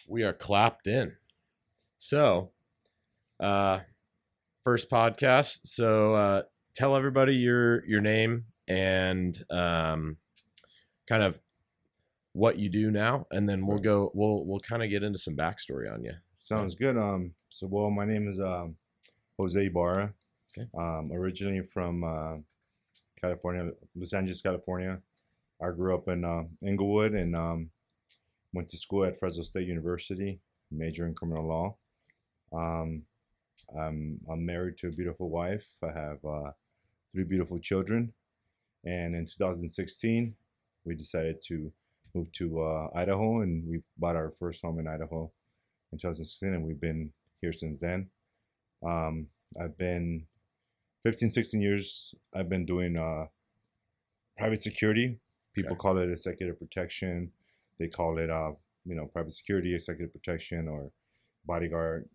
We are clapped in. So, first podcast. So, tell everybody your name and kind of what you do now, and then we'll go. We'll kind of get into some backstory on you. Sounds good. My name is Jose Ibarra. Okay. Originally from California, Los Angeles, California. I grew up in Inglewood and went to school at Fresno State University, major in criminal law. Um, I'm married to a beautiful wife. I have three beautiful children. And in 2016, we decided to move to Idaho, and we bought our first home in Idaho in 2016, and we've been here since then. I've been 15, 16 years. I've been doing private security. People call it executive protection. They call it, private security, executive protection, or bodyguard.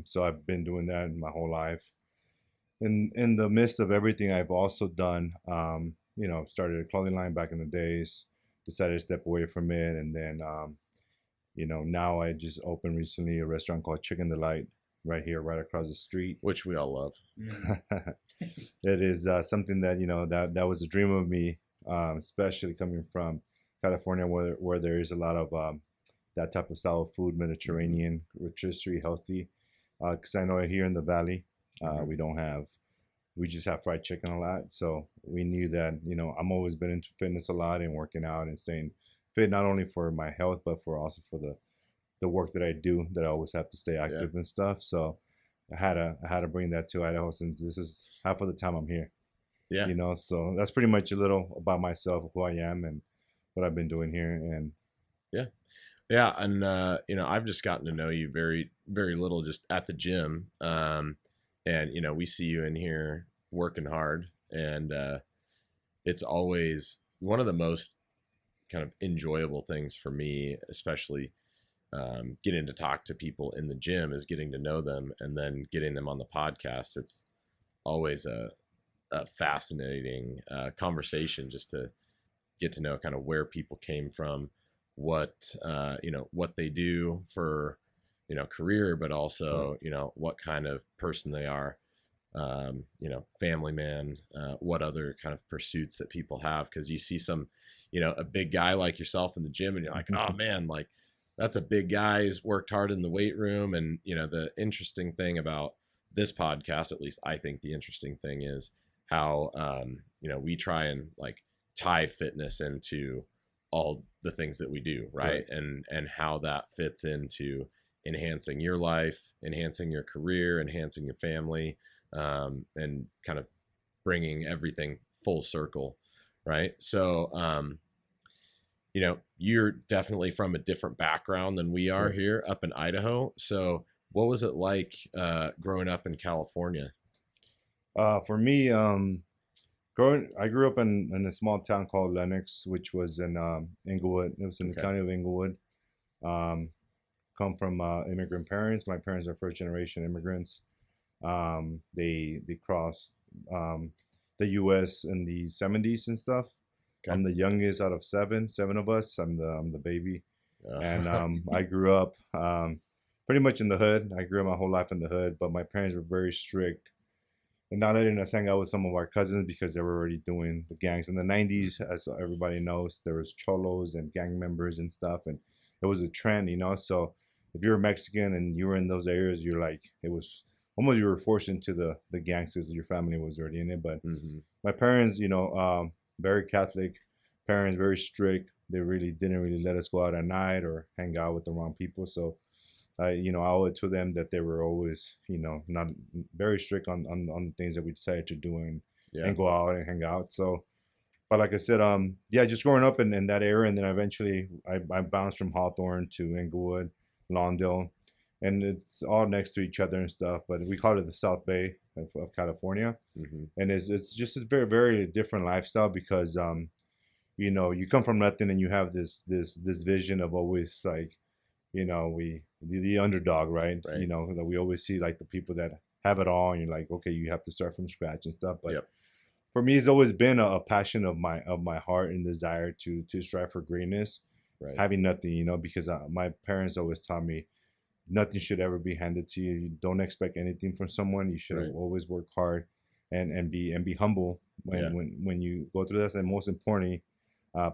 So I've been doing that my whole life. In the midst of everything, I've also done, started a clothing line back in the days. Decided to step away from it, and then, now I just opened recently a restaurant called Chicken Delight right here, right across the street, which we all love. It is something that that was a dream of me, especially coming from California, where there is a lot of that type of style of food, Mediterranean, rotisserie, healthy. Because I know here in the valley, we just have fried chicken a lot. So we knew that I'm always been into fitness a lot and working out and staying fit, not only for my health but for also for the work that I do, that I always have to stay active and stuff. So I had to bring that to Idaho, since this is half of the time I'm here. Yeah. So that's pretty much a little about myself, who I am and what I've been doing here. And yeah. And, I've just gotten to know you very, very little just at the gym. And, we see you in here working hard, and it's always one of the most kind of enjoyable things for me, especially getting to talk to people in the gym, is getting to know them and then getting them on the podcast. It's always a fascinating conversation just to get to know kind of where people came from, what they do for career, but also what kind of person they are, family man, what other kind of pursuits that people have, because you see some a big guy like yourself in the gym and you're like, oh man, like that's a big guy, he's worked hard in the weight room. And the interesting thing about this podcast, at least I think the interesting thing, is how we try and like tie fitness into all the things that we do, right? And how that fits into enhancing your life, enhancing your career, enhancing your family, and kind of bringing everything full circle, right? So, you're definitely from a different background than we are here up in Idaho. So what was it like growing up in California? For me, I grew up in a small town called Lenox, which was in Inglewood. It was in the county of Inglewood. Come from immigrant parents. My parents are first generation immigrants. They crossed the U.S. in the 70s and stuff. Okay. I'm the youngest out of seven of us. I'm the baby, and I grew up pretty much in the hood. I grew up my whole life in the hood, but my parents were very strict and not letting us hang out with some of our cousins because they were already doing the gangs in the 90s. As everybody knows, there was cholos and gang members and stuff, and it was a trend, So if you're Mexican and you were in those areas, you're like, it was almost, you were forced into the gangsters. Your family was already in it. But my parents, very Catholic parents, very strict. They really didn't really let us go out at night or hang out with the wrong people. So I owe it to them that they were always, not very strict on the things that we decided to do and go out and hang out. So, but like I said, just growing up in that area, and then eventually I bounced from Hawthorne to Inglewood, Lawndale, and it's all next to each other and stuff. But we call it the South Bay of California, and it's just a very, very different lifestyle because you come from nothing and you have this vision of always like, the underdog, right? That we always see like the people that have it all, and you're like, okay, you have to start from scratch and stuff. But for me, it's always been a passion of my heart and desire to strive for greatness Right. having nothing, because my parents always taught me nothing should ever be handed to you. You don't expect anything from someone. You should Right. always work hard and be humble Yeah. when you go through this. And most importantly,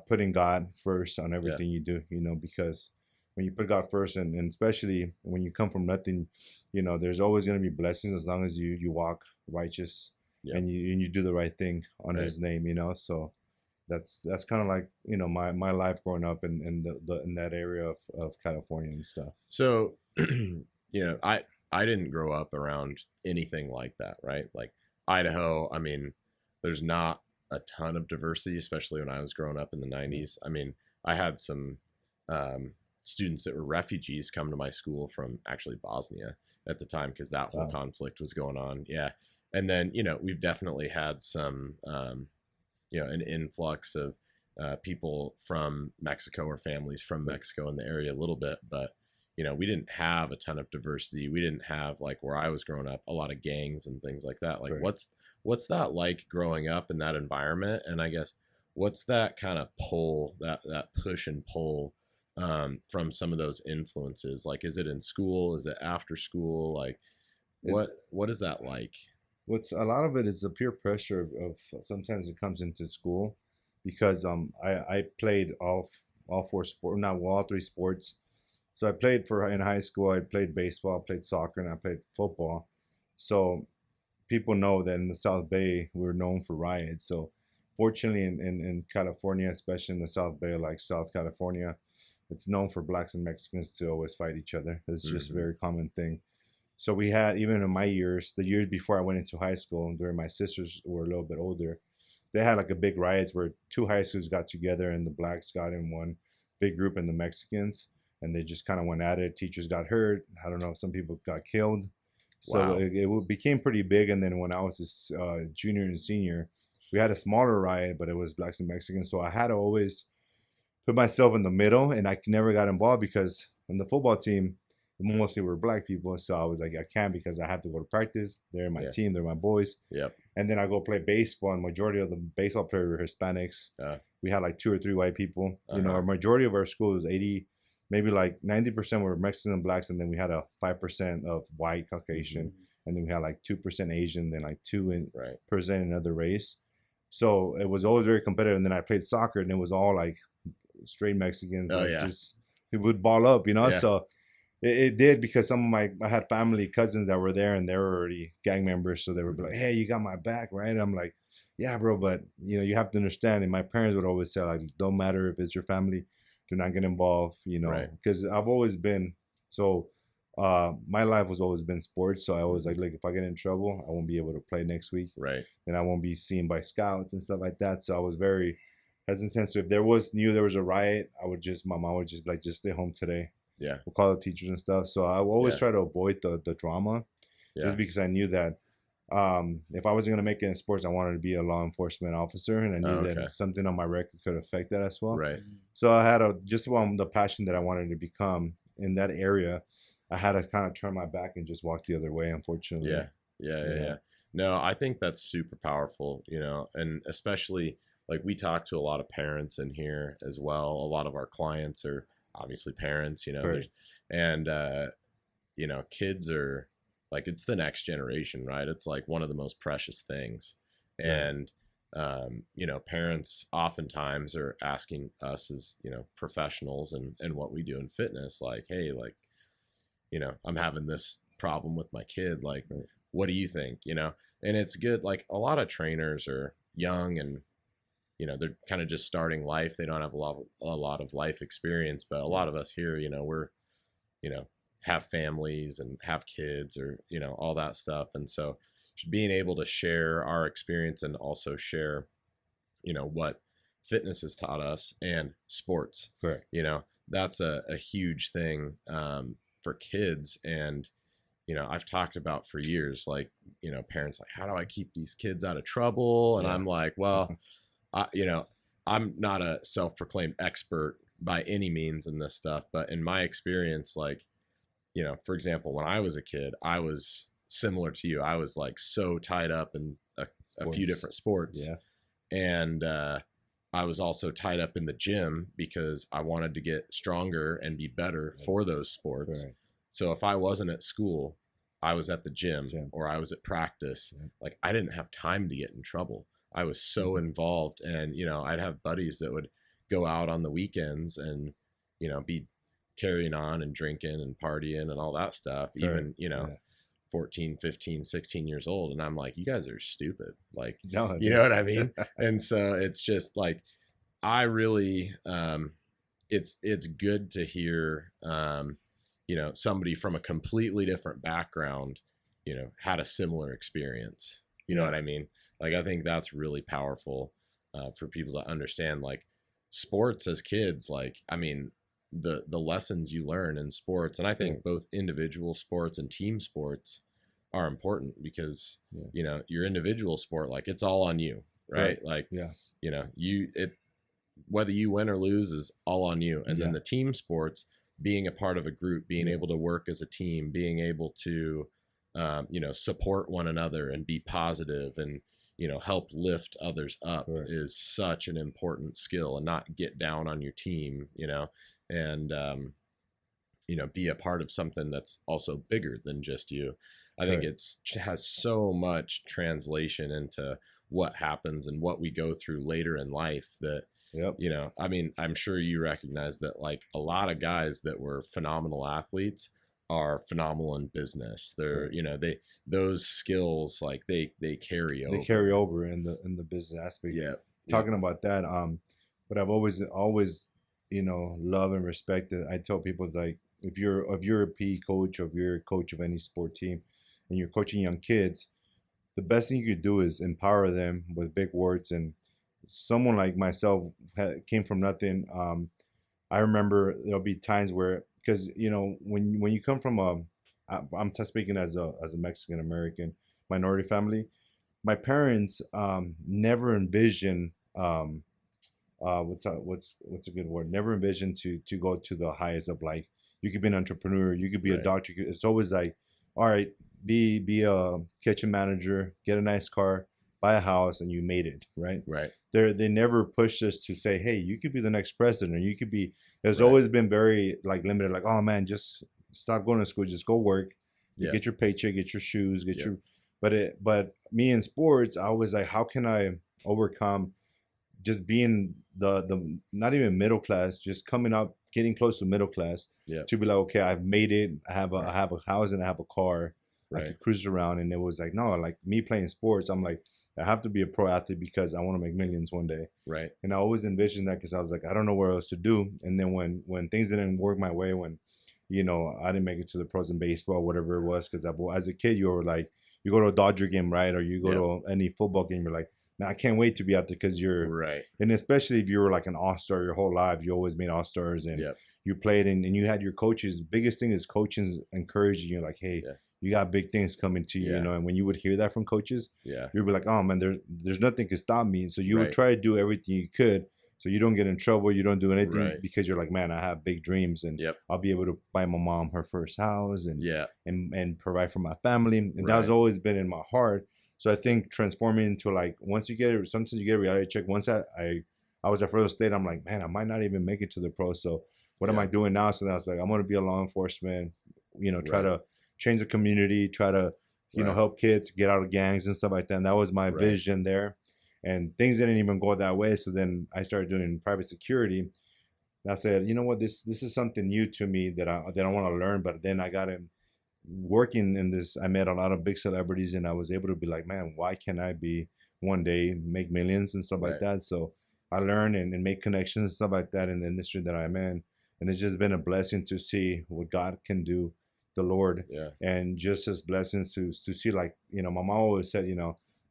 putting God first on Yeah. everything you do. Because when you put God first, and especially when you come from nothing, there's always going to be blessings as long as you walk righteous Yep. and you do the right thing under Right. His name. So that's kind of like my life growing up in that area of California and stuff. So, I didn't grow up around anything like that, right? Like Idaho, I mean, there's not a ton of diversity, especially when I was growing up in the Yeah. 90s. I mean, I had some um, students that were refugees come to my school from actually Bosnia at the time because that whole Wow. conflict was going on. Yeah. And then, we've definitely had some, an influx of people from Mexico or families from Mexico in the area a little bit, but we didn't have a ton of diversity. We didn't have, like, where I was growing up, a lot of gangs and things like that. Like, Right. what's that like growing up in that environment? And I guess what's that kind of pull, that push and pull from some of those influences? Like, is it in school? Is it after school? Like, It, what is that like? what's a lot of it is the peer pressure of sometimes it comes into school because I played all four sport not well, all three sports. So I played for in high school. I played baseball, I played soccer, and I played football. So people know that in the South Bay we're known for riots. So fortunately in California, especially in the South Bay, like South California, it's known for blacks and Mexicans to always fight each other. It's just a Mm-hmm. very common thing. So we had, even in my years, the years before I went into high school, and during my sisters were a little bit older, they had like a big riots where two high schools got together and the blacks got in one big group and the Mexicans, and they just kind of went at it. Teachers got hurt. I don't know. Some people got killed. So Wow. it became pretty big. And then when I was a junior and senior, we had a smaller riot, but it was blacks and Mexicans. So I had to always put myself in the middle, and I never got involved because on the football team, mostly were black people. So I was like, I can't because I have to go to practice. They're my Yeah. team, they're my boys. Yep. And then I go play baseball, and majority of the baseball players were Hispanics. Uh, We had like two or three white people. uh-huh. Our majority of our school was 80, maybe like 90% were Mexicans and blacks, and then we had a 5% of white Caucasian, Mm-hmm. and then we had like 2% Asian, then like 2% Right. another race. So it was always very competitive. And then I played soccer, and it was all like straight Mexicans, Oh like yeah. just who would ball up. Yeah. So it did because some of I had family cousins that were there and they were already gang members, so they would be like, "Hey, you got my back, right?" And I'm like, "Yeah, bro, but you have to understand." And my parents would always say, like, "Don't matter if it's your family, do not get involved," Right. because I've always been so. My life was always been sports, so I always Mm-hmm. like if I get in trouble, I won't be able to play next week, Right. and I won't be seen by scouts and stuff like that. So I was very hesitant. So if there was a riot, my mom would just be like, just stay home today. Yeah. We'll call the teachers and stuff. So I will always Yeah. try to avoid the drama, Yeah. just because I knew that if I wasn't gonna make it in sports, I wanted to be a law enforcement officer, and I Oh, knew okay. that something on my record could affect that as well. Right. So I had the passion that I wanted to become in that area. I had to kind of turn my back and just walk the other way, unfortunately. Yeah. Yeah. Yeah. Yeah. Yeah. No, I think that's super powerful, and especially like we talk to a lot of parents in here as well. A lot of our clients are obviously parents, Right. and kids are like, it's the next generation, right? It's like one of the most precious things. Right. And parents oftentimes are asking us as, professionals and what we do in fitness, like, hey, like, I'm having this problem with my kid. Like, Right. what do you think? And it's good. Like, a lot of trainers are young and, they're kind of just starting life. They don't have a lot of life experience, but a lot of us here, we're, you know, have families and have kids or, all that stuff. And so being able to share our experience and also share, what fitness has taught us and sports, Correct. that's a huge thing for kids. And, I've talked about for years, like, parents like, how do I keep these kids out of trouble? And Yeah. I'm like, well, I'm not a self-proclaimed expert by any means in this stuff, but in my experience, like, for example, when I was a kid, I was similar to you. I was like so tied up in a few Sports. different sports. Yeah. And, I was also tied up in the gym because I wanted to get stronger and be better for those sports. Right. So if I wasn't at school, I was at the gym Gym. or I was at practice. Yeah. Like I didn't have time to get in trouble. I was so involved, and I'd have buddies that would go out on the weekends and be carrying on and drinking and partying and all that stuff, even Yeah. 14, 15, 16 years old. And I'm like, you guys are stupid. Like, No, it you know what I is. mean? And so it's just like, I really, it's good to hear, somebody from a completely different background, had a similar experience. You know Yeah. what I mean? Like, I think that's really powerful for people to understand. Like, sports as kids, like, I mean, the lessons you learn in sports, and I think Right. both individual sports and team sports are important because Yeah. your individual sport, like, it's all on you, right? Right. Like, Yeah. whether you win or lose is all on you. And then Yeah. the team sports, being a part of a group, being Yeah. able to work as a team, being able to support one another and be positive and help lift others up Right. is such an important skill, and not get down on your team, and be a part of something that's also bigger than just you. I think Right. it has so much translation into what happens and what we go through later in life that Yep. I mean, I'm sure you recognize that, like, a lot of guys that were phenomenal athletes are phenomenal in business. They're Right. those skills, like, they carry They over. carry over in the business aspect. Yeah. Talking about that, but I've always love and respect it. I tell people, like, if you're a PE coach, or if you're a coach of any sport team, and you're coaching young kids, the best thing you could do is empower them with big words. And someone like myself came from nothing. I remember there'll be times where, because when you come from I'm just speaking as a Mexican American minority family, my parents never envisioned what's a good word? Never envisioned to go to the highest of, like, you could be an entrepreneur, you could be a Right. doctor. It's always like, all right, be a kitchen manager, get a nice car, buy a house, and you made it, right? Right. They never pushed us to say, hey, you could be the next president, or you could be. There's Right. always been very, like, limited, like, oh man, just stop going to school, just go work, Yeah. get your paycheck, get your shoes, get Yeah. your. But me in sports, I was like, how can I overcome just being the not even middle class, just coming up, getting close to middle class, Yeah. to be like, okay, I've made it. I have Right. a house and I have a car. I Right. could cruise around. And it was like, no, like, me playing sports, I'm like, I have to be a pro athlete because I want to make millions one day. Right. And I always envisioned that, because I was like, I don't know what else to do. And then when things didn't work my way, when I didn't make it to the pros in baseball, whatever it was, because as a kid, you were like, you go to a Dodger game, right? Or you go to any football game, you're like, now I can't wait to be out there, because Right. and especially if you were like an all-star your whole life, you always made all-stars, and Yep. you played, and you had your coaches. Biggest thing is coaches encouraging you, like, hey, Yeah. you got big things coming to you, Yeah. and when you would hear that from coaches, Yeah. you'd be like, oh man, there's nothing can stop me. So you would Right. try to do everything you could, so you don't get in trouble, you don't do anything, Right. because you're like, man, I have big dreams, and Yep. I'll be able to buy my mom her first house, and Yeah. and provide for my family. And Right. that's always been in my heart. So I think transforming into, like, once you get it, sometimes you get a reality check. Once I was at further state, I'm like, man, I might not even make it to the pros. So what am I doing now? So that's like, I'm going to be a law enforcement, try Right. to change the community, try to, Right. help kids get out of gangs and stuff like that. And that was my Right. vision there. And things didn't even go that way. So then I started doing private security. And I said, you know what, this is something new to me that I want to learn. But then I got in working in this, I met a lot of big celebrities, and I was able to be like, man, why can't I be one day make millions and stuff like Right. that? So I learned and make connections and stuff like that in the industry that I'm in. And it's just been a blessing to see what God can do, the Lord. Yeah. And just as blessings to see, like, my mom always said,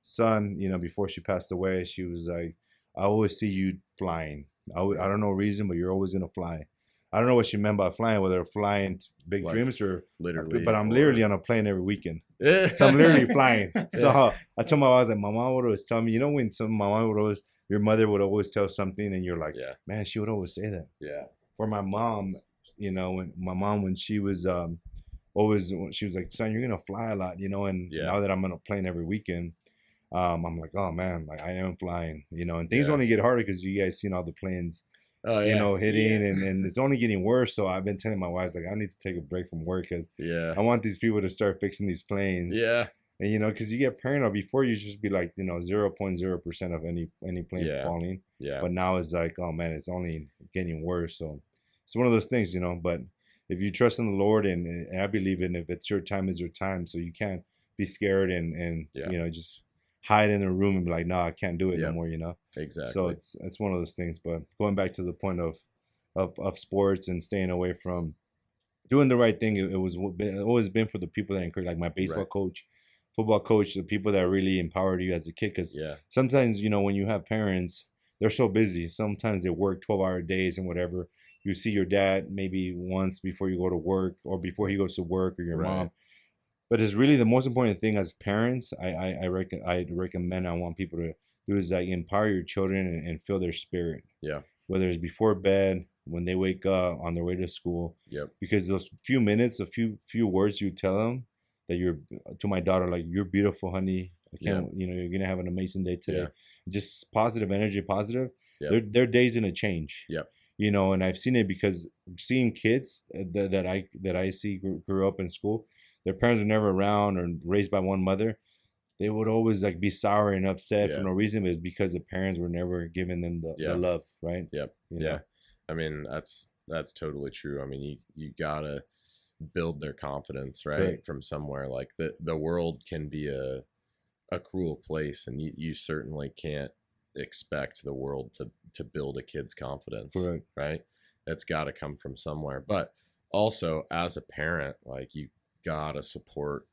son, before she passed away, she was like, I always see you flying. I don't know reason, but you're always going to fly. I don't know what she meant by flying, whether flying big Like, dreams or literally, but I'm or- literally on a plane every weekend. Yeah. So I'm literally flying. So Yeah. I told my mom, I was like, my mom would always tell me, when my mom would always, your mother would always tell something, and you're like, Yeah. man, she would always say that. Yeah. For my mom, when she was always, when she was like, son, you're gonna fly a lot, and Yeah. now that I'm on a plane every weekend, I'm like, oh man, like I am flying, you know, and things Yeah. only get harder because you guys seen all the planes, Oh you yeah. know, Yeah. hitting, and it's only getting worse. So I've been telling my wife, like, I need to take a break from work because Yeah. I want these people to start fixing these planes. Yeah. And you know, because you get paranoid before, you just be like, you know, 0.0% of any plane Yeah. falling, Yeah. but now it's like, oh man, it's only getting worse. So it's one of those things, you know. But if you trust in the Lord, and I believe in, if it's your time, is your time. So you can't be scared and Yeah. you know, just hide in a room and be like, no, I can't do it no Yep. more, you know. So Exactly. it's one of those things. But going back to the point of sports and staying away from doing the right thing, it was always been for the people that encourage, like my baseball Right. coach, football coach, the people that really empowered you as a kid. Because Yeah. sometimes, you know, when you have parents, they're so busy. Sometimes they work 12-hour days and whatever. You see your dad maybe once before you go to work, or before he goes to work, or your Right. mom. But it's really the most important thing as parents. I recommend, I want people to do is like empower your children, and feel their spirit, Yeah. whether it's before bed, when they wake up, on their way to school, Yep. because those few minutes, a few words you tell them, that you're, to my daughter, like, you're beautiful, honey. I Yep. can't, you know, you're gonna have an amazing day Yeah. today. Just positive energy, positive. Yep. Their day's gonna change. Yep. You know, and I've seen it because seeing kids that I see grew up in school, their parents were never around or raised by one mother. They would always like be sour and upset for Yeah. no reason, but it's because the parents were never giving them the Yeah. love, right? Yep. You Yeah. know, I mean, that's totally true. I mean, you gotta build their confidence, right? right, From somewhere. Like the world can be a cruel place, and you certainly can't expect the world to build a kid's confidence, correct. right? It's got to come from somewhere. But also, as a parent, like, you gotta support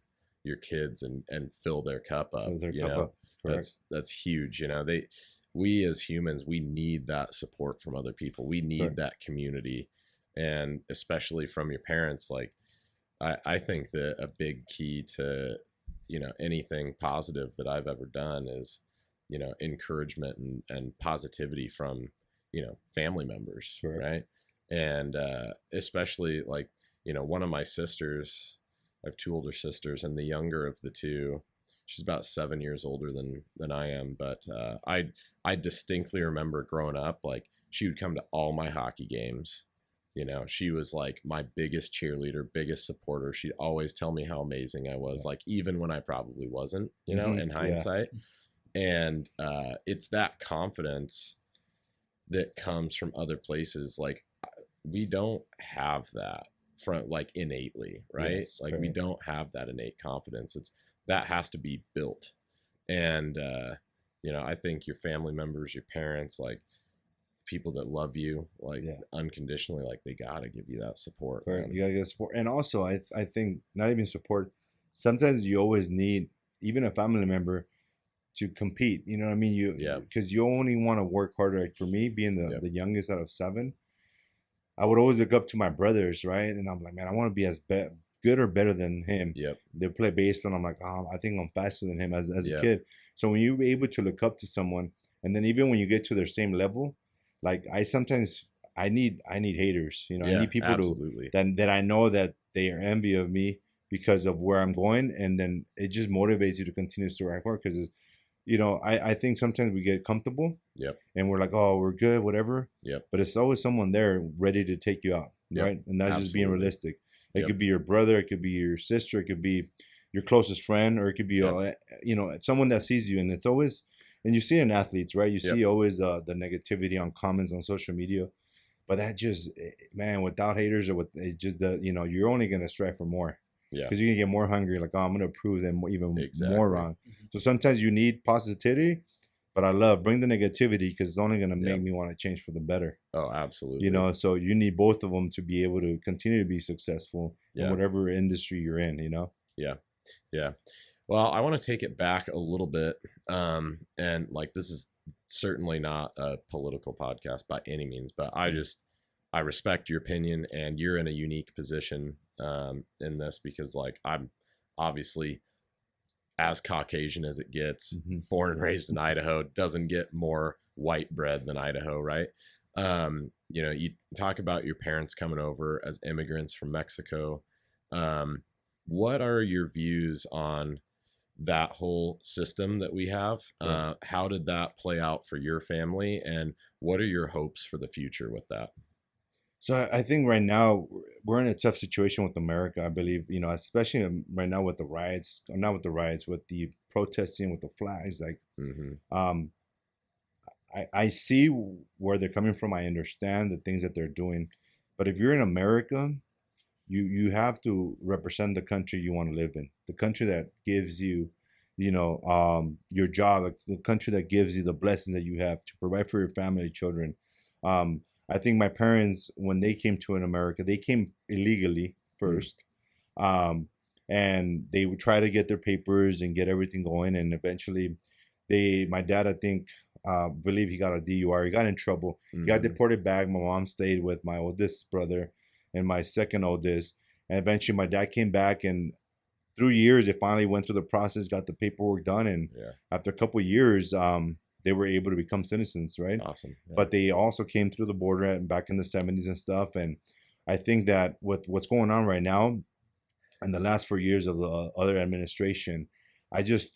your kids and fill their cup up. Fill their You cup know, up, correct, that's huge. You know, we as humans, we need that support from other people. We need correct, that community, and especially from your parents. Like, I think that a big key to, anything positive that I've ever done is, encouragement and positivity from, family members, correct. right? And especially, like, one of my sisters, I have two older sisters, and the younger of the two, she's about 7 years older than I am. But I distinctly remember growing up, like, she would come to all my hockey games. She was like my biggest cheerleader, biggest supporter. She'd always tell me how amazing I was, Yeah. like, even when I probably wasn't, in Yeah. hindsight. And it's that confidence that comes from other places. Like, we don't have that from, like, innately, right? Yes. Like, we Correct. don't have that innate confidence. It's that has to be built. And I think your family members, your parents, like, people that love you, like, Yeah. unconditionally, like, they gotta give you that support, Correct. man. You gotta get support, and also I think not even support. Sometimes you always need even a family member to compete. You know what I mean? Yeah. Because you only want to work harder. Like for me, being the Yep. the youngest out of seven, I would always look up to my brothers, right? And I'm like, man, I want to be as good or better than him. Yep. They play baseball, and I'm like, oh, I think I'm faster than him as a Yep. kid. So when you're able to look up to someone, and then even when you get to their same level, like I need haters. You know, I Yeah. need people to Absolutely. that I know that they are envy of me because of where I'm going, and then it just motivates you to continue to strive hard. Because I think sometimes we get comfortable Yep. and we're like, oh, we're good, whatever. Yep. But it's always someone there ready to take you out, Yep. right? And that's just being Absolutely. realistic. It Yep. could be your brother, it could be your sister, it could be your closest friend, or it could be Yep. someone that sees you. And it's always, and you see it in athletes, right? You Yep. see always the negativity on comments on social media, but that just man, without haters, or with it just you're only gonna strive for more, Yeah. because you're gonna get more hungry. Like, oh, I'm gonna prove them even more Exactly. wrong. So sometimes you need positivity, but I love bring the negativity because it's only gonna make Yep. me want to change for the better. Oh, You absolutely. know, so you need both of them to be able to continue to be successful in Yeah. whatever industry you're in. Yeah. Yeah. Well, I want to take it back a little bit. And, like, this is certainly not a political podcast by any means, but I respect your opinion, and you're in a unique position in this, because, like, I'm obviously as Caucasian as it gets, Mm-hmm. born and raised in Idaho, doesn't get more white bread than Idaho, right? You talk about your parents coming over as immigrants from Mexico. Um, what are your views on that whole system that we have. Sure. How did that play out for your family, and what are your hopes for the future with that? So I think right now we're in a tough situation with America. I believe, especially right now with the riots, or not with the riots, with the protesting, with the flags. Like, Mm-hmm. um, I see where they're coming from. I understand the things that they're doing, but if you're in America, you have to represent the country you want to live in, the country that gives you, your job, like the country that gives you the blessings that you have to provide for your family, children. Um, I think my parents, when they came to in America, they came illegally Mm. first, um, and they would try to get their papers and get everything going, and eventually, my dad, I think, believe he got a DUI. He got in trouble. He got Mm-hmm. deported back. My mom stayed with my oldest brother and my second oldest. And eventually my dad came back, and through years they finally went through the process, got the paperwork done, and Yeah. after a couple of years, they were able to become citizens, right? Awesome. Yeah. But they also came through the border back in the 70s and stuff. And I think that with what's going on right now in the last 4 years of the other administration,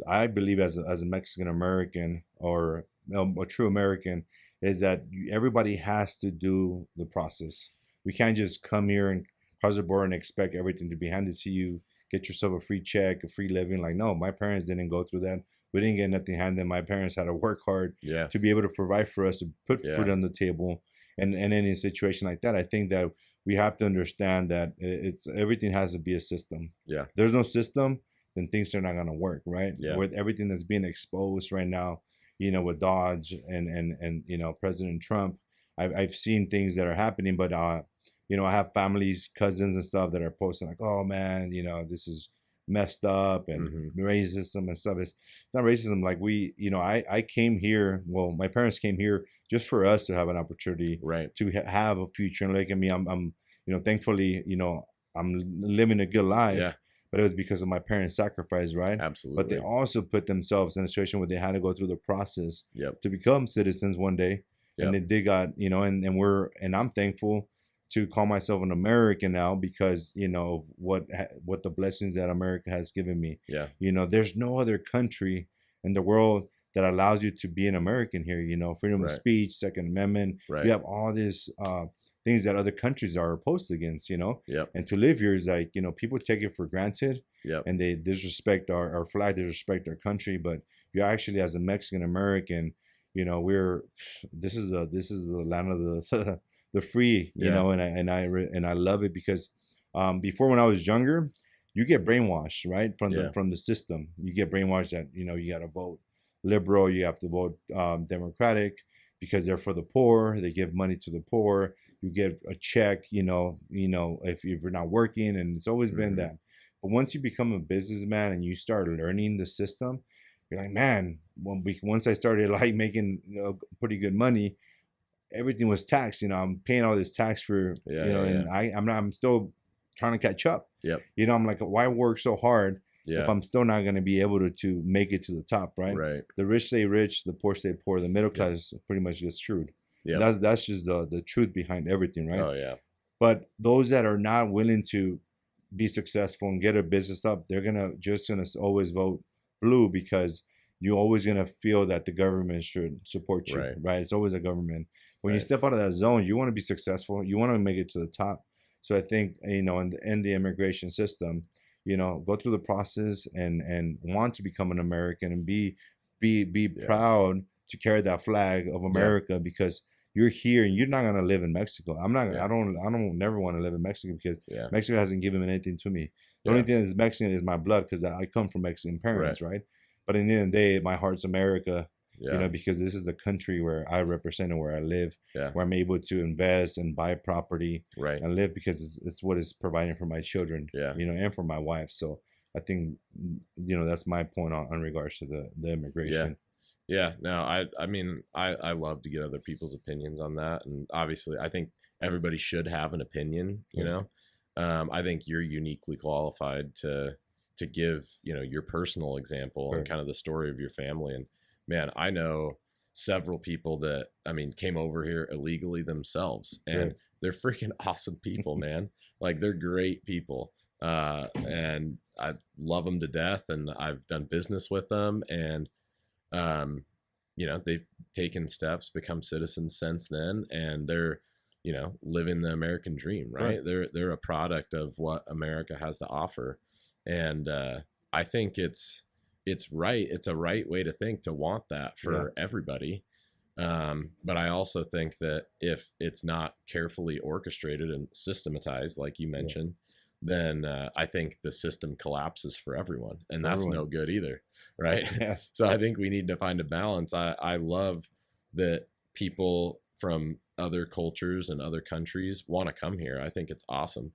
I believe as a Mexican American, or a true American, is that everybody has to do the process. We can't just come here and cross the border and expect everything to be handed to you. Get yourself a free check, a free living. Like, no, my parents didn't go through that. We didn't get nothing handed. My parents had to work hard Yeah. to be able to provide for us, to put Yeah. food on the table. And in a situation like that, I think that we have to understand that it's everything has to be a system. Yeah. If there's no system, then things are not going to work, right? Yeah. With everything that's being exposed right now, with Dodge and President Trump, I've seen things that are happening. But I have families, cousins and stuff that are posting like, oh man, this is messed up, and Mm-hmm. racism and stuff. It's not racism. Like, I came here, well, my parents came here just for us to have an opportunity Right. to have a future. And look at me, I'm thankfully, I'm living a good life. Yeah. But it was because of my parents' sacrifice, right? But they Absolutely. also put themselves in a situation where they had to go through the process Yep. to become citizens one day. And Yep. they got, and I'm thankful to call myself an American now, because of what the blessings that America has given me. Yeah. There's no other country in the world that allows you to be an American here. Freedom of Right. speech, Second Amendment. Right. You have all these things that other countries are opposed against. Yep. And to live here is like, people take it for granted, Yep. and they disrespect our flag, disrespect our country. But you actually, as a Mexican American, we're this is the land of the the free, Yeah. and I love it because before, when I was younger, you get brainwashed, right, from Yeah. the system. You get brainwashed that you got to vote liberal, you have to vote Democratic, because they're for the poor. They give money to the poor. You get a check, if you're not working, and it's always been Mm-hmm. that. But once you become a businessman and you start learning the system, you're like, man. Once I started like making pretty good money, everything was taxed. I'm paying all this tax for, Yeah. Yeah. Yeah. and I'm still trying to catch up. Yep. I'm like, why work so hard if Yeah. I'm still not going to be able to make it to the top, right? Right. The rich stay rich, the poor stay poor, the middle Yep. class pretty much gets screwed. Yep. That's just the truth behind everything, right? Oh yeah. But those that are not willing to be successful and get a business up, they're gonna always vote blue, because you're always gonna feel that the government should support you, Right. right? It's always a government. When you Right. step out of that zone, you want to be successful. You want to make it to the top. So I think in the immigration system, go through the process and want to become an American, and be Yeah. proud to carry that flag of Yeah. America, because you're here and you're not gonna live in Mexico. I'm not. Yeah. I don't never want to live in Mexico, because Yeah. Mexico hasn't given anything to me. The Yeah. only thing that's Mexican is my blood, because I come from Mexican parents, right? But in the end of the day, my heart's America. Yeah. Because this is the country where I represent and where I live, Yeah. where I'm able to invest and buy property Right. and live, because it's what is providing for my children, Yeah. and for my wife. So I think, that's my point on regards to the immigration. Yeah. No, I mean, I love to get other people's opinions on that. And obviously I think everybody should have an opinion, I think you're uniquely qualified to give, your personal example and Sure. kind of the story of your family. And man, I know several people that, I mean, came over here illegally themselves, and Right. they're freaking awesome people, man. Like, they're great people. and I love them to death, and I've done business with them, and um, they've taken steps, become citizens since then, and they're living the American dream, Right. right? They're a product of what America has to offer, and I think it's right. It's a right way to think, to want that Yeah. for everybody. But I also think that if it's not carefully orchestrated and systematized, like you Yeah. mentioned, then I think the system collapses for everyone, and For that's everyone. no good either, right? Yeah. So I think we need to find a balance. I love that people from other cultures and other countries want to come here. I think it's awesome.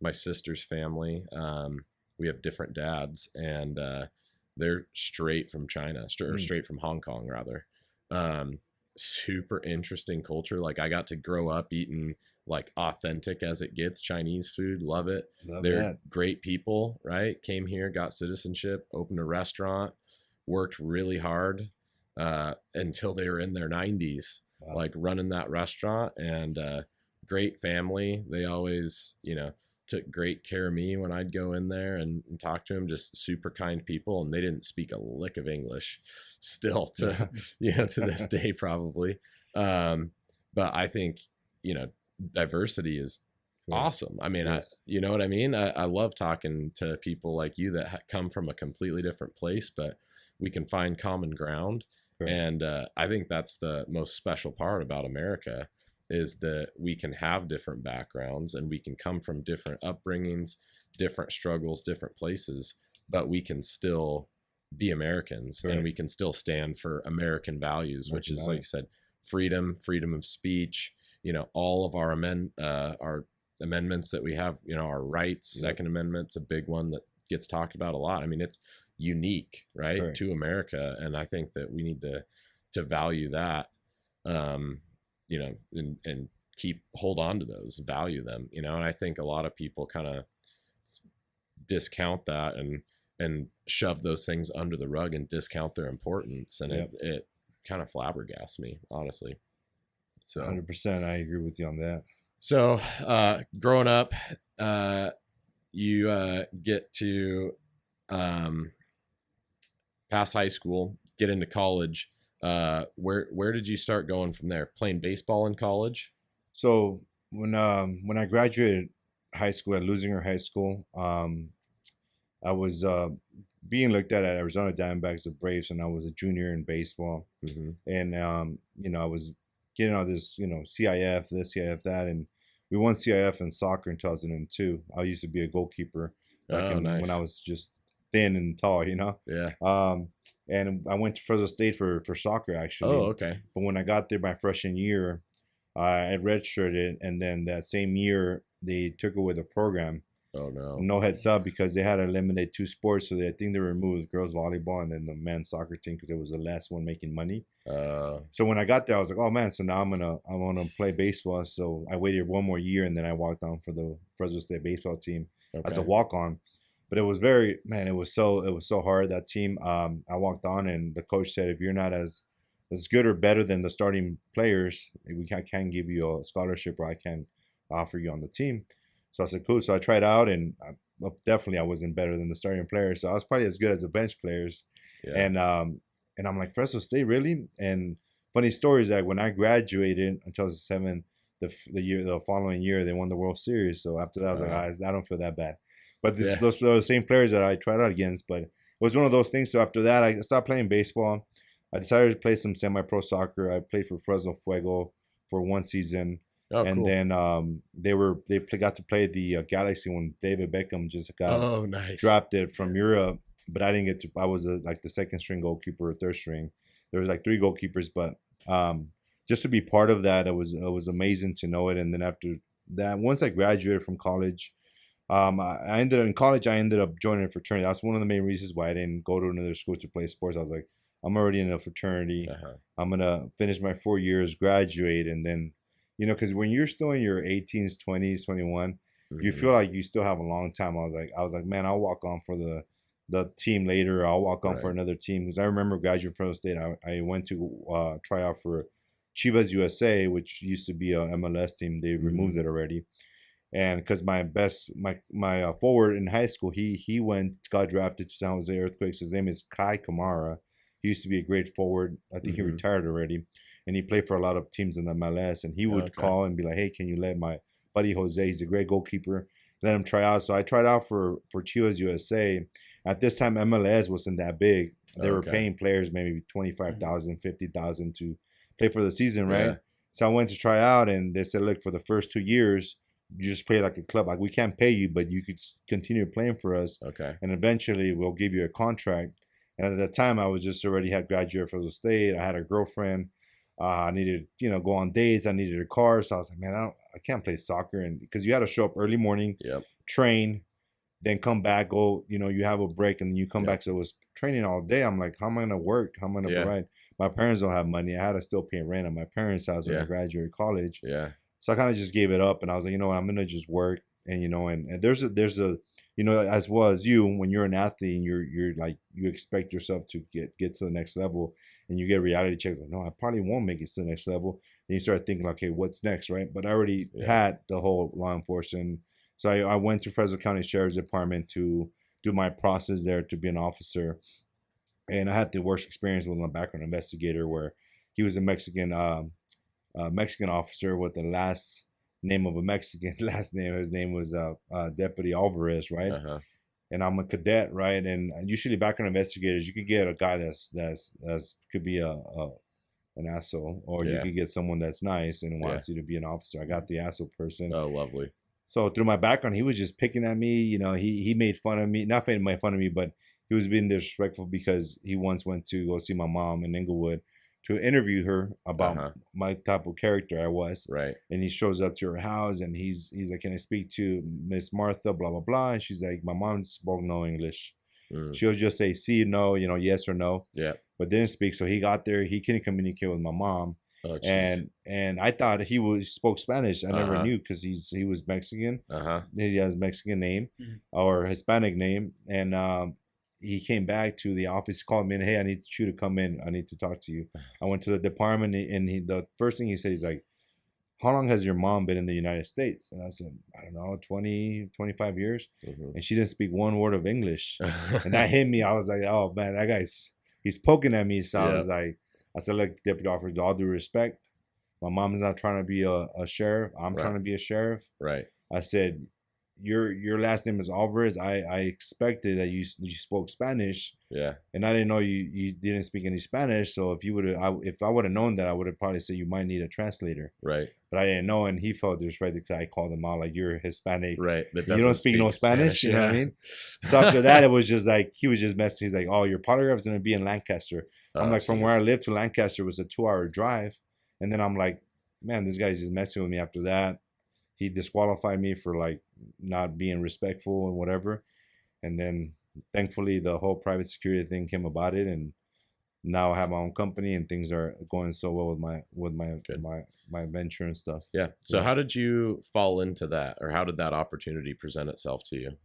My sister's family, we have different dads, and they're straight from China, or Mm. straight from Hong Kong, rather. Um, Super interesting culture. Like, I got to grow up eating like authentic as it gets Chinese food. Love it. Love They're that. great people, right? Came here, got citizenship, opened a restaurant, worked really hard until they were in their 90s, Wow. like running that restaurant, and great family. They always, took great care of me when I'd go in there and talk to them. Just super kind people, and they didn't speak a lick of English, still to to this day probably. But I think diversity is Right. awesome. I mean, Yes. you know what I mean. I love talking to people like you that come from a completely different place, but we can find common ground. Right. And I think that's the most special part about America, is that we can have different backgrounds and we can come from different upbringings, different struggles, different places, but we can still be Americans, and Right. we can still stand for American values, which American is, like you values. said, freedom of speech, all of our amendments that we have, our rights. Yep. Second Amendment's a big one that gets talked about a lot. I mean, it's unique, right, Right. to America, and I think that we need to value that, um, and hold on to those, value them, and I think a lot of people kind of discount that, and shove those things under the rug and discount their importance, and Yep. it kind of flabbergasts me, honestly. So 100%. I agree with you on that. so growing up, you get to um, pass high school, get into college. Where did you start going from there? Playing baseball in college? So when I graduated high school at Losinger High School, I was being looked at Arizona Diamondbacks of Braves, and I was a junior in baseball. Mm-hmm. And I was getting all this, CIF this, CIF that, and we won CIF in soccer in 2002. I used to be a goalkeeper back Oh, in when I nice. was just thin and tall. Yeah. And I went to Fresno State for soccer Oh, actually. okay. But when I got there my freshman year, I redshirted, and then that same year they took away the program. Oh no. No heads up because they had to eliminate two sports, so I think they removed girls volleyball and then the men's soccer team because it was the last one making money. Uh, So when I got there, I was like, oh man, so now I'm gonna play baseball. So I waited one more year and then I walked on for the Fresno State baseball team as a okay. walk on. But it was it was so hard, that team. I walked on and the coach said, if you're not as good or better than the starting players, can't give you a scholarship or I can't offer you on the team. So I said, cool. So I tried out, and definitely I wasn't better than the starting players. So I was probably as good as the bench players. Yeah. And I'm like, Fresno State, really? And funny story is that when I graduated in 2007, the following year they won the World Series. So after that, I was like, I don't feel that bad. But Yeah. those are the same players that I tried out against. But it was one of those things. So after that, I stopped playing baseball. I decided to play some semi-pro soccer. I played for Fresno Fuego for one season, Oh, and cool. then got to play the Galaxy when David Beckham just got Oh, nice. drafted from Europe. But I didn't get to. I was like the second string goalkeeper or third string. There was like three goalkeepers, but just to be part of that, it was amazing to know it. And then after that, once I graduated from college, I ended up in college. I ended up joining a fraternity. That's one of the main reasons why I didn't go to another school to play sports. I was like, I'm already in a fraternity. Uh-huh. I'm gonna finish my 4 years, graduate, and then, because when you're still in your 18s, 20s, 21, you Mm-hmm. feel like you still have a long time. I was like, man, I'll walk on for the team later. I'll walk on for Right. another team because I remember graduating from State. I went to try out for Chivas USA, which used to be a MLS team. They removed Mm-hmm. it already, And because my forward in high school, he got drafted to San Jose Earthquakes. His name is Kai Kamara. He used to be a great forward. I think he Mm-hmm. retired already, and he played for a lot of teams in the MLS. And he would Okay. call and be like, "Hey, can you let my buddy Jose? He's a great goalkeeper. Let him try out." So I tried out for Chivas USA. At this time, MLS wasn't that big. They were Okay. paying players maybe 25,000, 50,000 to play for the season, right? Yeah. So I went to try out, and they said, "Look, for the first 2 years, you just play like a club. Like we can't pay you, but you could continue playing for us, Okay. and eventually we'll give you a contract." And at that time, I was just already had graduated from the state. I had a girlfriend. I needed, go on dates. I needed a car, so I was like, man, I can't play soccer, and because you had to show up early morning, Yep. train, then come back, go, you have a break, and then you come Yep. back. So it was training all day. I'm like, how am I gonna work? How am I gonna Yeah. provide? My parents don't have money. I had to still pay rent at my parents' house when I Yeah. graduated college. Yeah. So I kind of just gave it up, and I was like, I'm gonna just work, and and there's a as well as you, when you're an athlete and you're like you expect yourself to get to the next level, and you get reality checks like, no, I probably won't make it to the next level. And you start thinking, okay, what's next, right? But I already Yeah. had the whole law enforcement, so I went to Fresno County Sheriff's Department to do my process there to be an officer, and I had the worst experience with my background investigator, where he was a Mexican officer with the last name of a Mexican last name. His name was Deputy Alvarez, right? Uh-huh. And I'm a cadet, right? And usually background investigators, you could get a guy that's could be a an asshole, or you Yeah. could get someone that's nice and Yeah. wants you to be an officer. I got the asshole person. Oh, lovely. So through my background, he was just picking at me. He made fun of me, not made fun of me, but he was being disrespectful because he once went to go see my mom in Inglewood to interview her about Uh-huh. my type of character I was. Right. And he shows up to her house, and he's like, "Can I speak to Miss Martha?" Blah blah blah. And she's like, "My mom spoke no English. Mm. She'll just say see, no, yes or no, Yeah. but didn't speak." So he got there. He couldn't communicate with my mom, Oh, jeez. and I thought spoke Spanish. I never Uh-huh. knew because he was Mexican. Uh-huh. He has Mexican name or Hispanic name, and he came back to the office, called me, and, "Hey, I need you to come in. I need to talk to you." I went to the department, and the first thing he said, he's like, "How long has your mom been in the United States?" And I said, "I don't know, 20, 25 years." Mm-hmm. And she didn't speak one word of English, and that hit me. I was like, "Oh man, that he's poking at me." So Yeah. I said, "Look, Deputy Officer, with all due respect, my mom's not trying to be a sheriff. I'm trying Right. to be a sheriff." Right. I said, "Your last name is Alvarez. I expected that you spoke Spanish, Yeah. and I didn't know you didn't speak any Spanish. So if I would have known that, I would have probably said you might need a translator. Right. But I didn't know." And he felt disrespected because I called him out like, "You're Hispanic. Right. That You don't doesn't speak no speak Spanish." You know what I Yeah. mean? So after that, it was just like he was just messing. He's like, "Oh, your polygraph's gonna be in Lancaster." I'm Oh, like, from where I jeez. live to Lancaster was a 2-hour drive, and then I'm like, man, this guy's just messing with me. After that, he disqualified me for like not being respectful and whatever. And then thankfully the whole private security thing came about it, and now I have my own company and things are going so well with Good. my venture and stuff. Yeah. So Yeah. how did you fall into that, or how did that opportunity present itself to you?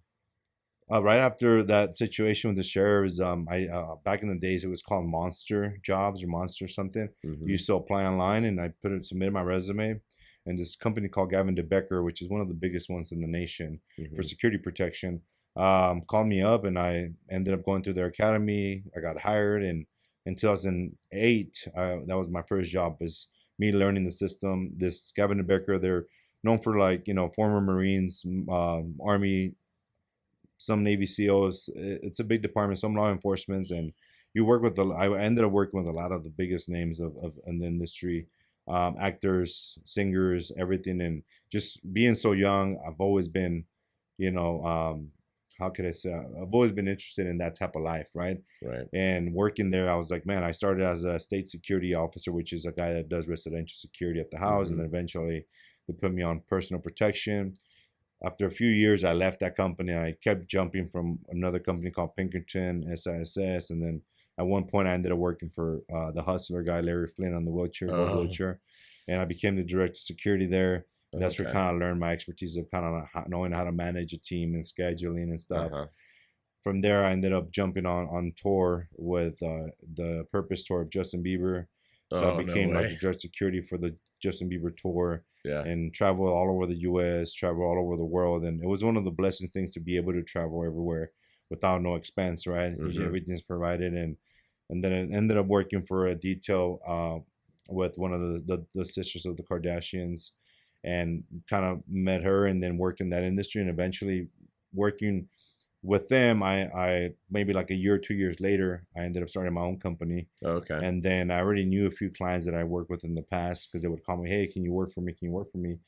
Right after that situation with the sheriffs, I back in the days it was called Monster Jobs or Monster something. You Mm-hmm. used to apply online, and I submitted my resume, and this company called Gavin DeBecker, which is one of the biggest ones in the nation for Mm-hmm. security protection, called me up, and I ended up going through their academy. I got hired, and in 2008, that was my first job. Was me learning the system. This Gavin DeBecker, they're known for like former Marines, Army, some Navy SEALs. It's a big department, some law enforcement, and you work with I ended up working with a lot of the biggest names of in the industry, actors, singers, everything. And just being so young, I've always been, you know, how could I say? I've always been interested in that type of life, right? Right. And working there, I was like, man, I started as a state security officer, which is a guy that does residential security at the house, and Mm-hmm. then eventually they put me on personal protection. After a few years, I left that company. I kept jumping from another company called Pinkerton, SISS, and then at one point I ended up working for the hustler guy, Larry Flynn, on the gold Oh, wheelchair, and I became the director of security there. And that's where I okay. kind of learned my expertise of kind of knowing how to manage a team and scheduling and stuff. Uh-huh. From there, I ended up jumping on tour with the Purpose tour of Justin Bieber. So I Oh, no became like way. the director of security for the Justin Bieber tour. Yeah. and travel all over the U.S., travel all over the world, and it was one of the blessings things to be able to travel everywhere without no expense, right? Usually Mm-hmm. everything's provided, and then it ended up working for a detail with one of the sisters of the Kardashians, and kind of met her, and then worked in that industry, and eventually working with them, I maybe like a year or 2 years later, I ended up starting my own company. Okay. And then I already knew a few clients that I worked with in the past because they would call me, hey, can you work for me? Can you work for me?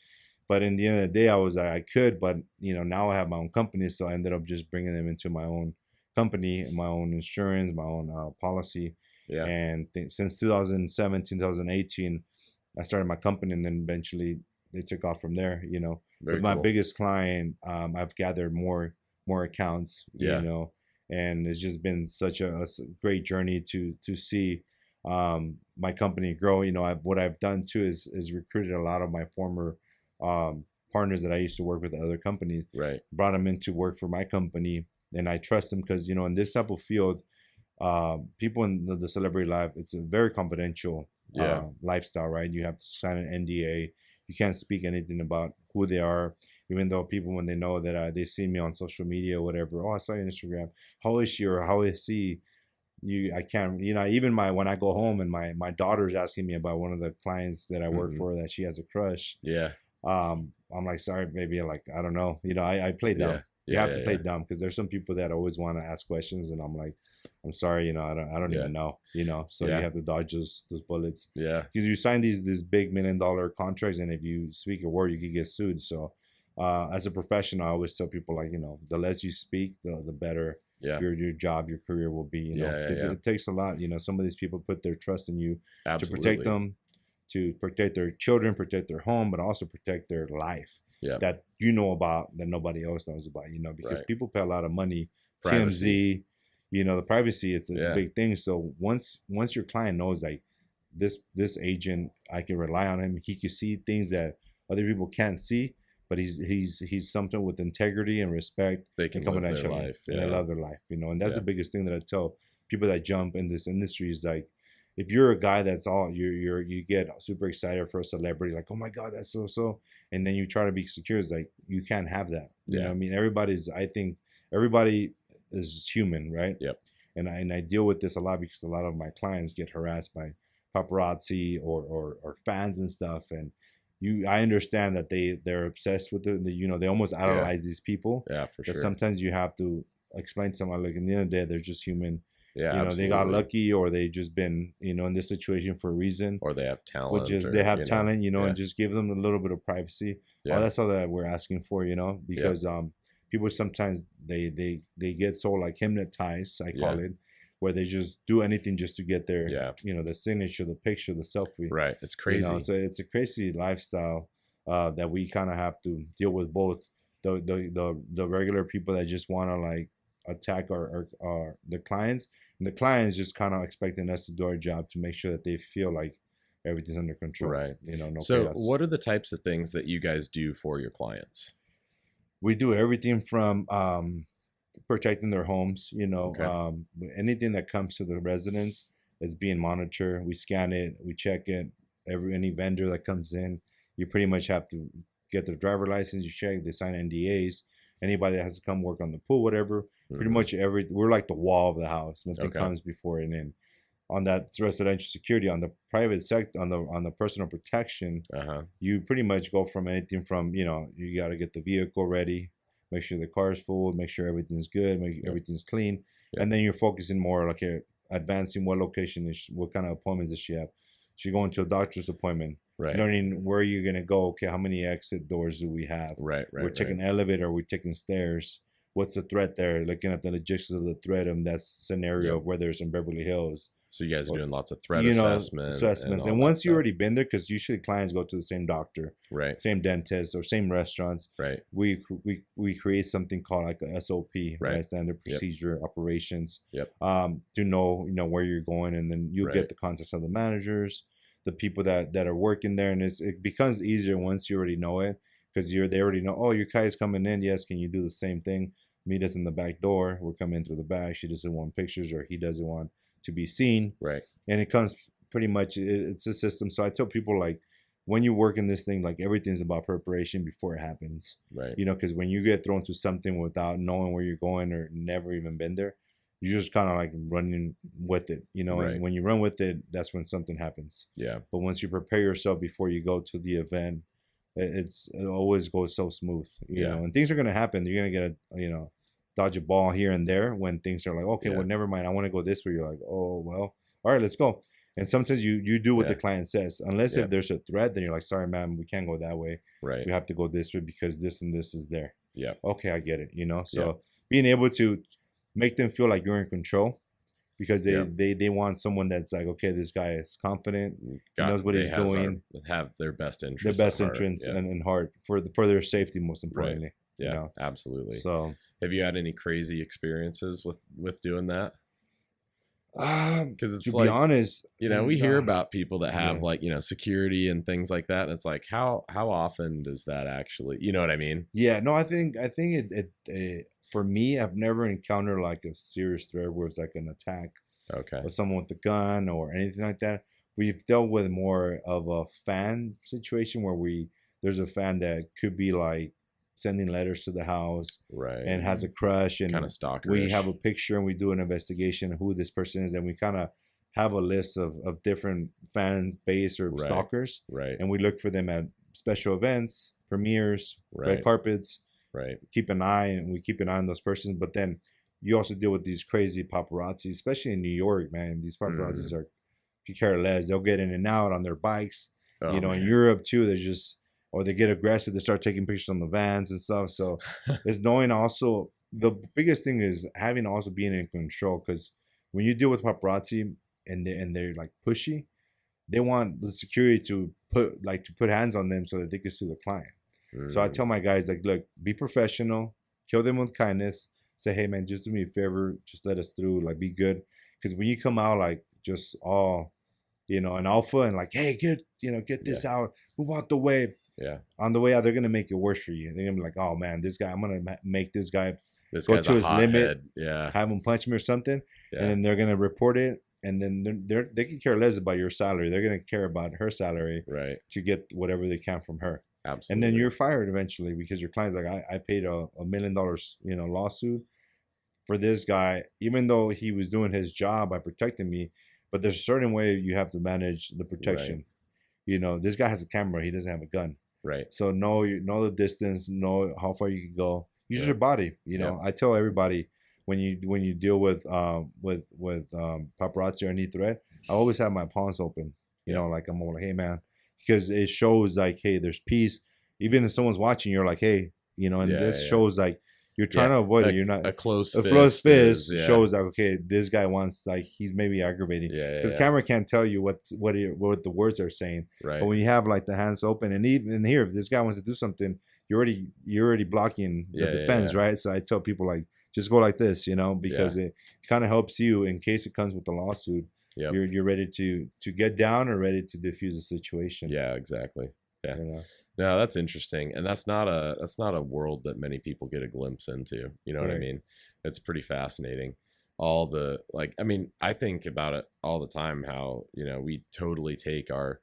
But in the end of the day, I was like, I could, but now I have my own company, so I ended up just bringing them into my own company, my own insurance, my own policy. Yeah. And since 2017, 2018, I started my company, and then eventually they took off from there. With Very my cool. biggest client, I've gathered more accounts. Yeah. And it's just been such a great journey to see my company grow. What I've done too is recruited a lot of my former partners that I used to work with at other companies, Right. brought them in to work for my company, and I trust them because in this type of field, people in the celebrity life, it's a very confidential Yeah. lifestyle, right? You have to sign an NDA. You can't speak anything about who they are, even though people, when they know that they see me on social media or whatever, oh, I saw you on Instagram. How is she or how is he? I can't, even when I go home and my daughter's asking me about one of the clients that I work Mm-hmm. for that she has a crush. Yeah. I'm like, sorry, baby. Like, I don't know. I play Yeah. dumb. You Yeah. have Yeah. to play Yeah. dumb because there's some people that always want to ask questions, and I'm like, I'm sorry, I don't Yeah. even know. So you Yeah. have to dodge those bullets Yeah. because you sign these big $1 million contracts, and if you speak a word, you could get sued. So, as a professional, I always tell people, like, the less you speak, the better Yeah. your job, your career will be. Yeah. Yeah. Because Yeah. it takes a lot. Some of these people put their trust in you to protect Absolutely. them, to protect their children, protect their home, but also protect their life Yeah. that you know about that nobody else knows about. Because Right. people pay a lot of money. Privacy. TMZ, the privacy, it's a Yeah. big thing. So once your client knows, like, this agent, I can rely on him. He can see things that other people can't see, but he's something with integrity and respect They and can live their confidentiality, life. and they Yeah. love their life. And that's the Yeah. biggest thing that I tell people that jump in this industry is, like, if you're a guy that's all you get super excited for a celebrity, like, oh my god, that's so, and then you try to be secure, it's like, you can't have that. Yeah. I mean, I think everybody is human, right? Yep. And I deal with this a lot because a lot of my clients get harassed by paparazzi or fans and stuff, and I understand that they're obsessed with it. They almost Yeah. idolize these people. Yeah. For That sure. sometimes you have to explain to someone, like, in the end of the day, they're just human. Yeah. They got Absolutely. lucky, or they just been in this situation for a reason, Or they have which talent, is they or have talent, Yeah. and just give them a little bit of privacy. All Yeah. that's all that we're asking for, Yep. because people sometimes they get so, like, hypnotized, I call Yeah. it, where they just do anything just to get their Yeah. the signature, the picture, the selfie. Right. It's crazy. So it's a crazy lifestyle that we kind of have to deal with, both the regular people that just want to, like, attack our the clients, and the clients just kind of expecting us to do our job to make sure that they feel like everything's under control. Right. No So, chaos. what are the types of things that you guys do for your clients? We do everything from protecting their homes. Okay. Anything that comes to the residence is being monitored. We scan it, we check it. Any vendor that comes in, you pretty much have to get their driver license. You check, they sign NDAs. Anybody that has to come work on the pool, whatever, pretty Hmm. much we're like the wall of the house. Nothing Okay. comes before and in. On that residential security, on the private sector, on the personal protection, Uh huh. you pretty much go from anything from, you got to get the vehicle ready, make sure the car is full, make sure everything's good, make Yep. everything's clean. Yep. And then you're focusing more, like, advancing what location is, what kind of appointments does she have. She going to a doctor's appointment, Right. learning where you're going to go. Okay, how many exit doors do we have? Right. We're Right. Right. taking elevator, we're taking stairs. What's the threat there? Looking at the logistics of the threat, and that scenario Yep. of whether it's in Beverly Hills, So you guys are or doing lots of threat assessment and assessments. all And that once you stuff. already been there, because usually clients go to the same doctor, Right. same dentist, or same restaurants, Right. we create something called, like, a SOP, Right. right? Standard Yep. procedure operations, Yep. to know where you're going, and then you Right. get the contacts of the managers, the people that are working there, and it becomes easier once you already know it, because they already know, oh, your Kai's coming in, yes, can you do the same thing? Meet us in the back door. We're coming in through the back. She doesn't want pictures, or he doesn't want to be seen, Right. and it comes pretty much, it's a system. So I tell people, like, when you work in this thing, like everything's about preparation before it happens. Right. You know, because when you get thrown to something without knowing where you're going or never even been there, you're just kind of like running with it, you know. Right. And when you run with it, that's when something happens. Yeah. But once you prepare yourself before you go to the event, it always goes so smooth, you know. And things are gonna happen. You're gonna get a, you know, dodge a ball here and there when things are like, okay, well, never mind. I want to go this way. You're like, oh well, all right, let's go. And sometimes you do what the client says, unless if there's a threat, then you're like, sorry, man, we can't go that way. Right. We have to go this way because this and this is there. Yeah. Okay, I get it. You know, so being able to make them feel like you're in control, because they want someone that's like, okay, this guy is confident, he knows what he's doing, have their best interest, in heart for their safety, most importantly. Right. Yeah, you know? Absolutely. So, have you had any crazy experiences with doing that? Because it's to like, be honest, you know, we hear about people that have like, you know, security and things like that, and it's like, how often does that actually, you know what I mean? Yeah, no, I think it for me, I've never encountered like a serious threat where it's like an attack, or someone with a gun or anything like that. We've dealt with more of a fan situation where there's a fan that could be like sending letters to the house, right, and has a crush, and kind of stalker. We have a picture and we do an investigation of who this person is, and we kind of have a list of different fan base or stalkers, right, and we look for them at special events, premieres, red carpets, right. We keep an eye on those persons. But then you also deal with these crazy paparazzi, especially in New York, man. These paparazzis are, you care less. They'll get in and out on their bikes. You know, in Europe too, they're just, or they get aggressive. They start taking pictures on the vans and stuff. So it's knowing also, the biggest thing is having also being in control, because when you deal with paparazzi and they're like pushy, they want the security to put hands on them so that they can sue the client. So I tell my guys, like, look, be professional, kill them with kindness. Say, hey man, just do me a favor, just let us through, like, be good. Because when you come out like just all, you know, an alpha and like, hey, get this out, move out the way. Yeah. On the way out, they're gonna make it worse for you. They're gonna be like, oh man, this guy, I'm gonna make this guy go to his limit, have him punch me or something, and then they're gonna report it. And then they can care less about your salary. They're gonna care about her salary, right, to get whatever they can from her. Absolutely. And then you're fired eventually because your client's like, I paid $1 million, you know, lawsuit for this guy, even though he was doing his job by protecting me. But there's a certain way you have to manage the protection. Right. You know, this guy has a camera, he doesn't have a gun. Right. So know the distance, know how far you can go. Use your body. You know, I tell everybody, when you deal with paparazzi or any threat, I always have my palms open. You know, like I'm like, hey man, because it shows like, hey, there's peace. Even if someone's watching, you're like, hey, you know, and this shows like you're trying to avoid it. You're not a close fist shows like, okay, this guy wants, like, he's maybe aggravating. Because camera can't tell you what the words are saying. Right. But when you have like the hands open, and even here, if this guy wants to do something, you're already blocking the defense, right? So I tell people, like, just go like this, you know, because it kind of helps you in case it comes with the lawsuit. Yep. You're ready to get down or ready to diffuse the situation. Yeah, exactly. Yeah. You know? No, that's interesting, and that's not a world that many people get a glimpse into. You know what I mean? It's pretty fascinating. All the, like, I mean, I think about it all the time, how, you know, we totally take our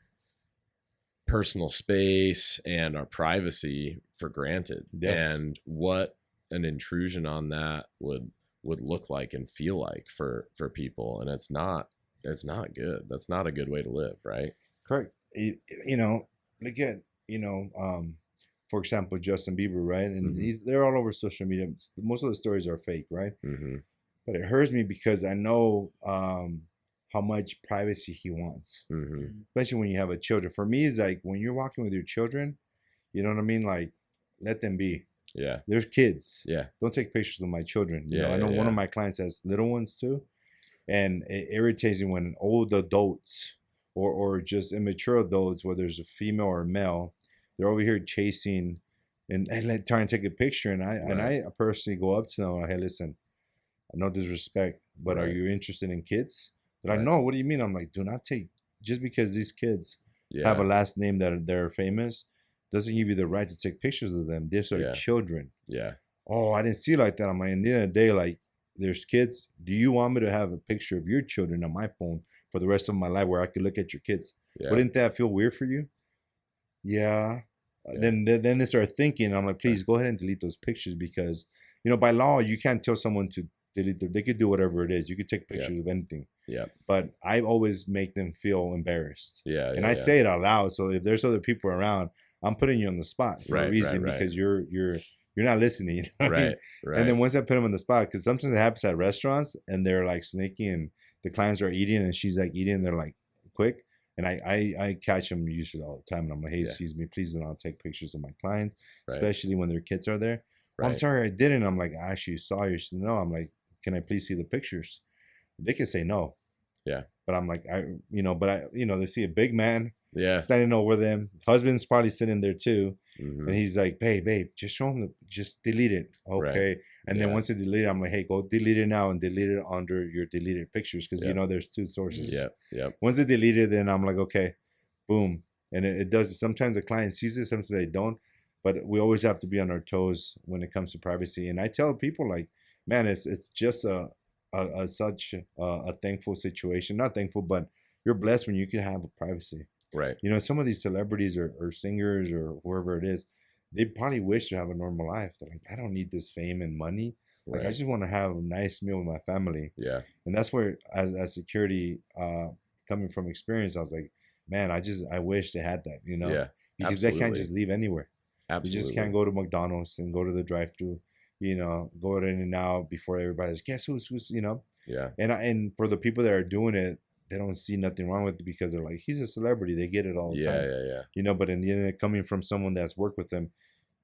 personal space and our privacy for granted, and what an intrusion on that would look like and feel like for people. And it's not good. That's not a good way to live, right? Correct. You know, again, you know, for example, Justin Bieber, right? And they're all over social media. Most of the stories are fake, right? But it hurts me because I know how much privacy he wants, especially when you have a children. For me, it's like when you're walking with your children, you know what I mean? Like, let them be. Yeah. There's kids. Yeah. Don't take pictures of my children. You know, I know one of my clients has little ones too. And it irritates me when old adults or just immature adults, whether it's a female or a male, they're over here chasing and like, trying to take a picture. And I personally go up to them like, hey, listen, no disrespect, but are you interested in kids? They're like, no, what do you mean? I'm like, do not take, just because these kids have a last name that they're famous, doesn't give you the right to take pictures of them. These are children. Yeah. Oh, I didn't see it like that. I'm like, in the end of the day, like, there's kids. Do you want me to have a picture of your children on my phone for the rest of my life where I could look at your kids? Yeah. Wouldn't that feel weird for you? Yeah. Yeah. Then they start thinking. I'm like, Right. please go ahead and delete those pictures because by law you can't tell someone to delete them. They could do whatever it is. You could take Yep. pictures of anything, Yep. but I always make them feel embarrassed, Yeah. and Yeah. I Yeah. say it out loud. So if there's other people around, I'm putting you on the spot for a Right. Right. reason Right. because you're not listening. You know what I mean? Right. And Right. then once I put them on the spot, because sometimes it happens at restaurants and they're like sneaky and the clients are eating and she's like eating, and they're like quick. And I catch them usually all the time. And I'm like, hey, Yeah. excuse me, please do not take pictures of my clients, Right. especially when their kids are there. Oh, I'm Right. sorry, I didn't. I'm like, I actually saw you. She said, no. I'm like, can I please see the pictures? They can say no. Yeah. But I'm like, they see a big man Yeah. standing over them. Husband's probably sitting there too. Mm-hmm. And he's like, babe, just show him, just delete it. Right. Okay. And then Yeah. once they delete it, I'm like, hey, go delete it now and delete it under your deleted pictures because, Yep. there's two sources. Yep. Yep. Once they delete it, then I'm like, okay, boom. And it does. Sometimes the client sees it, sometimes they don't. But we always have to be on our toes when it comes to privacy. And I tell people, like, man, it's just such a thankful situation. Not thankful, but you're blessed when you can have a privacy. Right. Some of these celebrities or singers or whoever it is, they probably wish to have a normal life. They're like, I don't need this fame and money. Like, I Right. just want to have a nice meal with my family. Yeah. And that's where, as security, coming from experience, I was like, man, I wish they had that, Yeah. because they can't Absolutely. just leave anywhere. You just Absolutely. can't go to McDonald's and go to the drive-through, go to In-N-Out before everybody's, guess who's. Yeah. And for the people that are doing it, they don't see nothing wrong with it because they're like, he's a celebrity. They get it all the Yeah. time, Yeah. Yeah. But in the end, coming from someone that's worked with them,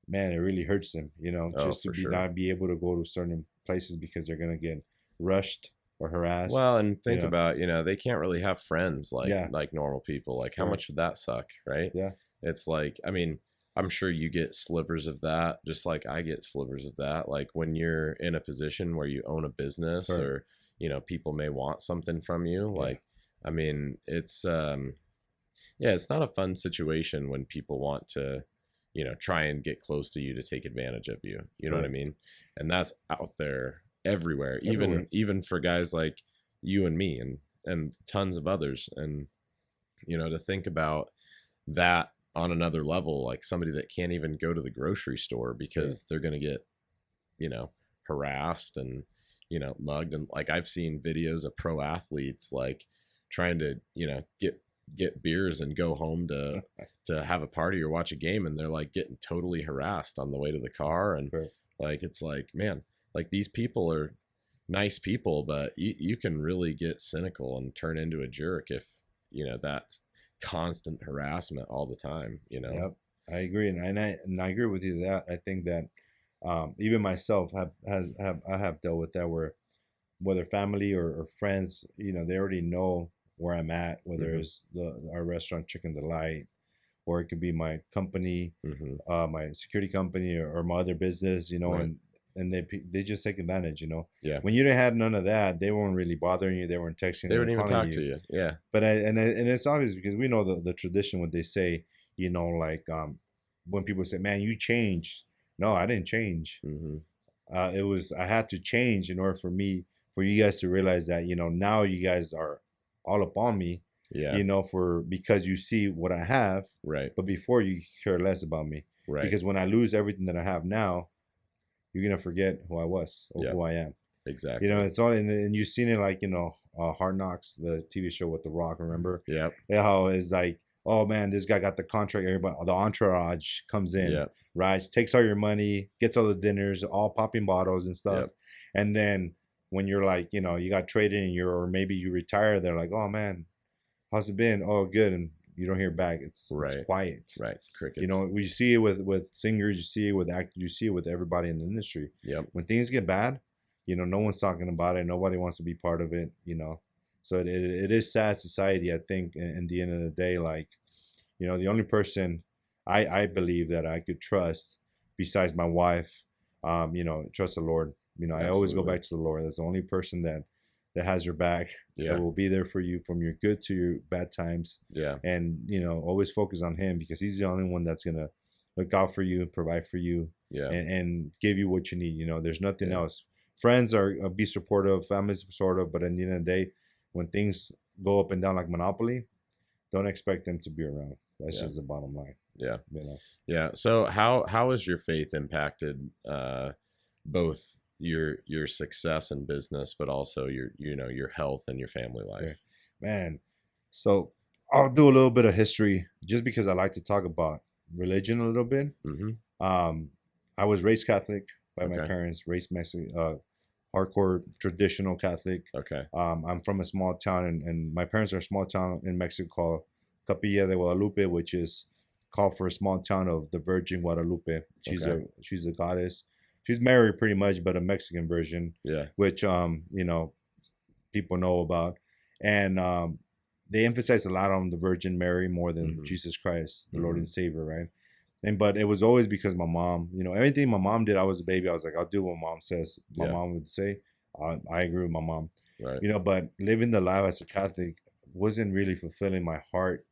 man, it really hurts them, Oh, just to for be sure. not be able to go to certain places because they're gonna get rushed or Well, harassed. and think about, they can't really have friends Yeah, like normal people. Like how correct. much would that suck, right? Yeah, It's like, I mean, I'm sure you get slivers of that, just like I get slivers of that. Like when you're in a position where you own a business correct. or, people may want something from you. Yeah, Like, I mean, yeah, it's not a fun situation when people want to, try and get close to you to take advantage of you. You know what I correct. mean? And that's out there everywhere, Everywhere. even for guys like you and me and tons of others. And to think about that on another level, like somebody that can't even go to the grocery store Yeah, because they're going to get, you know, harassed and, mugged. And like I've seen videos of pro athletes like trying to, get beers and go home to have a party or watch a game, and they're like getting totally harassed on the way to the car. And correct. like it's like, man, like these people are nice people, but you can really get cynical and turn into a jerk if that's constant harassment all the time. Yep, I agree, and I agree with you that I think that, even myself I have dealt with that where whether family or friends, they already know where I'm at, whether Hmm. it's our restaurant Chicken Delight, or it could be my company, Hmm. my security company, or my other business, Right. and they just take advantage. Yeah. When you didn't have none of that, they weren't really bothering you, they weren't texting, They they weren't wouldn't even calling talk you. to you. Yeah. But and it's obvious because we know the tradition when they say, like, when people say, man, you changed. No, I didn't change. Hmm. It was, I had to change in order for you guys to realize that, now you guys are all up on me, Yeah. for because you see what I have, Right. but before you care less about me. Right. Because when I lose everything that I have now, you're gonna forget who I was or Yeah. who I am. Exactly. It's all, and you've seen it, like, Hard Knocks, the TV show with The Rock. Remember? Yep. Yeah, how it's like, oh man, this guy got the contract. Everybody, the entourage comes in, Yep. right? Takes all your money, gets all the dinners, all popping bottles and stuff. Yep. And then when you're like, you got traded and or maybe you retire, they're like, oh man, how's it been? Oh, good. And you don't hear back. It's Right. quiet. Right. Crickets. We see it with singers, you see it with actors, you see it with everybody in the industry. Yep. When things get bad, no one's talking about it. Nobody wants to be part of it. So it is sad society, I think, in the end of the day. Like, the only person I believe that I could trust besides my wife, trust the Lord. I always go Absolutely. back to the Lord. That's the only person that has your back, that Yeah. will be there for you from your good to your bad times. Yeah. And, always focus on him because he's the only one that's going to look out for you, provide for you, Yeah. and give you what you need. There's nothing Yeah. else. Friends are, be supportive, families supportive, but at the end of the day, when things go up and down like Monopoly, don't expect them to be around. That's Yeah. just the bottom line. Yeah. You know. Yeah. So how has your faith impacted both your success in business, but also your your health and your family Yeah. life? Man. So I'll do a little bit of history just because I like to talk about religion a little bit. Mm-hmm. Um, I was raised Catholic by my Okay. parents, raised Mexican, hardcore traditional Catholic. Okay. I'm from a small town, and my parents are a small town in Mexico called Capilla de Guadalupe, which is called for a small town of the Virgin Guadalupe. Okay. She's a goddess. She's Mary pretty much, but a Mexican version, Yeah. which people know about, and they emphasize a lot on the Virgin Mary more than Mm-hmm. Jesus Christ, the Lord Mm-hmm. and Savior, right? And but it was always because my mom, everything my mom did, I was a baby. I was like, I'll do what mom says. My Yeah. mom would say, I agree with my mom, Right. But living the life as a Catholic wasn't really fulfilling my heart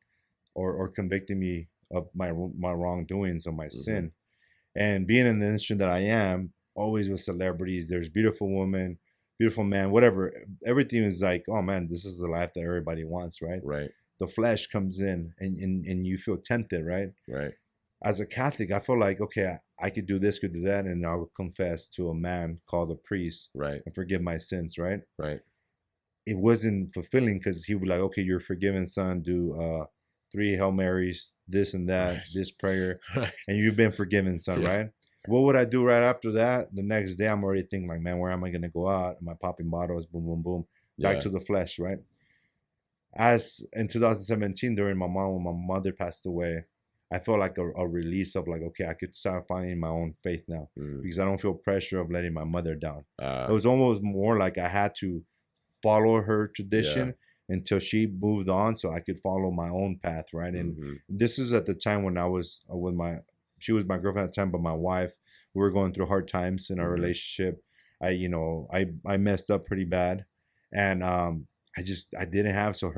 or convicting me of my wrongdoings or my Mm-hmm. sin. And being in the industry that I am, always with celebrities, there's beautiful women, beautiful man, whatever. Everything is like, oh man, this is the life that everybody wants, right? Right. The flesh comes in and you feel tempted, right? Right. As a Catholic, I feel like, okay, I could do this, could do that, and I'll confess to a man called a priest Right. and forgive my sins, right? Right. It wasn't fulfilling because he would like, okay, you're forgiven, son. Do 3 Hail Marys, this and that, Right. this prayer, Right. and you've been forgiven, son, Yeah. right? What would I do right after that? The next day, I'm already thinking like, man, where am I gonna go out? Am I popping bottles? Boom, boom, boom. Back Yeah. to the flesh, right? As in 2017, during when my mother passed away, I felt like a release of like, okay, I could start finding my own faith now Mm. because I don't feel pressure of letting my mother down. It Uh. was almost more like I had to follow her Yeah. tradition until she moved on so I could follow my own path, right? And Mm-hmm. this is at the time when I was with she was my girlfriend at the time, but my wife, we were going through hard times in our Mm-hmm. relationship. I messed up pretty bad. And I didn't have, so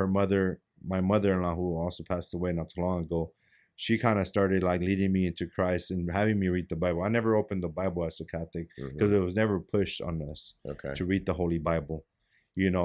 my mother-in-law, who also passed away not too long ago, she kind of started like leading me into Christ and having me read the Bible. I never opened the Bible as a Catholic Mm-hmm. because it was never pushed on us Okay. to read the Holy Bible.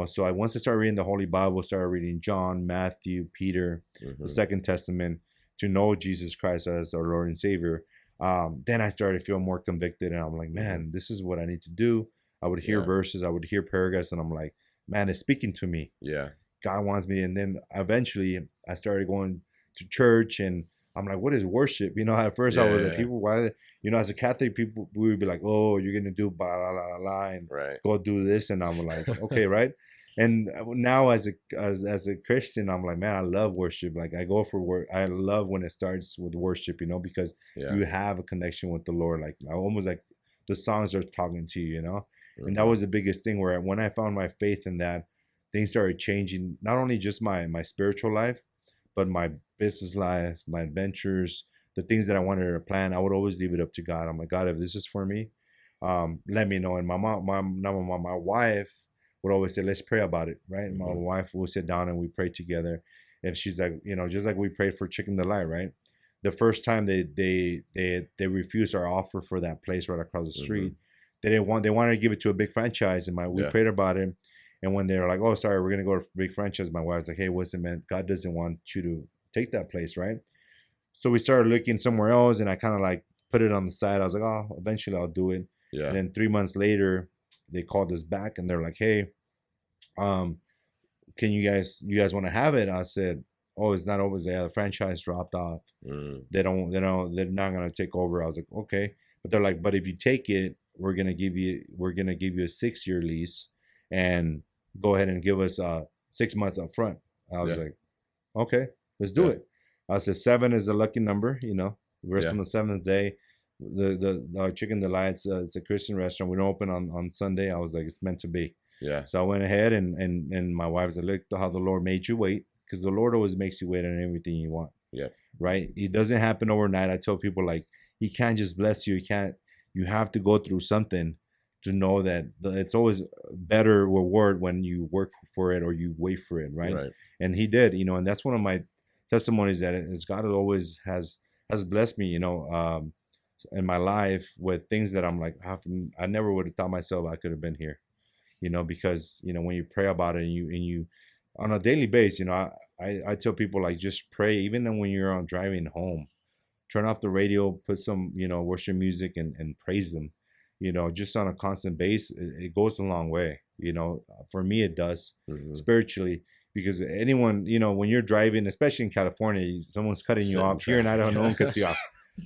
So once I started reading the Holy Bible, started reading John, Matthew, Peter, the Mm-hmm. Second Testament, to know Jesus Christ as our Lord and Savior. Then I started to feel more convicted, and I'm like, Mm-hmm. man, this is what I need to do. I would hear Yeah. verses, I would hear paragraphs, and I'm like, man, it's speaking to me. Yeah. God wants me. And then eventually I started going to church, and I'm like, what is worship? At first I Yeah. was like, Yeah. people, why, as a Catholic, people, we would be like, oh, you're going to do blah, blah, blah, blah, and Right. go do this. And I'm like, okay, right. And now as a Christian, I'm like, man, I love worship. Like I go for work. I love when it starts with worship, because Yeah. you have a connection with the Lord. Like almost like the songs are talking to you, and that Mm-hmm. was the biggest thing where when I found my faith in that, things started changing, not only just my spiritual life, but my business life, my adventures, the things that I wanted to plan. I would always leave it up to God. I'm like, God, if this is for me, let me know. And my wife would always say, let's pray about it, right? And my Mm-hmm. wife will sit down and we pray together. If she's like, just like we prayed for Chicken Delight, right? The first time they refused our offer for that place right across the Mm-hmm. street, they wanted to give it to a big franchise, and we Yeah. prayed about it. And when they're like, oh, sorry, we're gonna go to big franchise, my wife's like, hey, listen, man, God doesn't want you to take that place, right? So we started looking somewhere else, and I kind of like put it on the side. I was like, oh, eventually I'll do it. Yeah. And then 3 months later, they called us back, and they're like, hey, um, can you guys want to have it? I said, oh, it's not over. The franchise dropped off. Mm. They're not gonna take over. I was like, okay, but they're like, but if you take it, we're gonna give you a 6-year lease, and go ahead and give us 6 months up front. I was Yeah. like, okay, let's do Yeah. it. I said 7 is the lucky number, Rest Yeah. on the 7th day. The Chicken Delights, it's a Christian restaurant. We don't open on Sunday. I was like, it's meant to be. Yeah. So I went ahead, and my wife said, look how the Lord made you wait, because the Lord always makes you wait on everything you want. Yeah. Right? It doesn't happen overnight. I tell people like, He can't just bless you. You have to go through something to know that it's always better reward when you work for it or you wait for it, right? Right. And He did, and that's one of my testimonies, that is God always has blessed me, in my life with things that I'm like, I never would have thought myself I could have been here, because when you pray about it, and you on a daily basis, I tell people like, just pray even when you're on driving home, turn off the radio, put some, worship music and praise them, just on a constant base. It goes a long way. For me, it does Mm-hmm. spiritually, because anyone, when you're driving, especially in California, someone's cutting you Sit in off. Here in traffic. Idaho, no one cuts you off.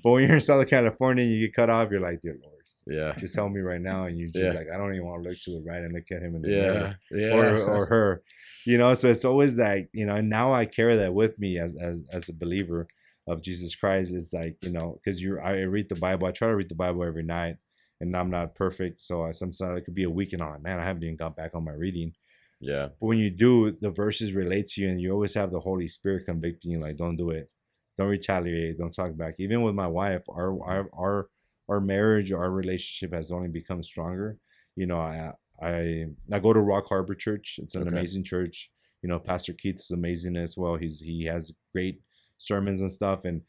But when you're in Southern California, you get cut off. You're like, dear Lord, Yeah. just help me right now. And you're just Yeah. like, I don't even want to look to the right and look at him in the mirror, Yeah. Yeah. or her, So it's always like, and now I carry that with me as a believer of Jesus Christ. It's like, because I read the Bible. I try to read the Bible every night, and I'm not perfect. So sometimes it could be a weekend on, man, I haven't even got back on my reading. Yeah. But when you do, the verses relate to you, and you always have the Holy Spirit convicting you, like, don't do it, don't retaliate, don't talk back. Even with my wife, our marriage, our relationship has only become stronger. I go to Rock Harbor Church. It's an amazing church. Pastor Keith is amazing as well. He has great sermons and stuff, and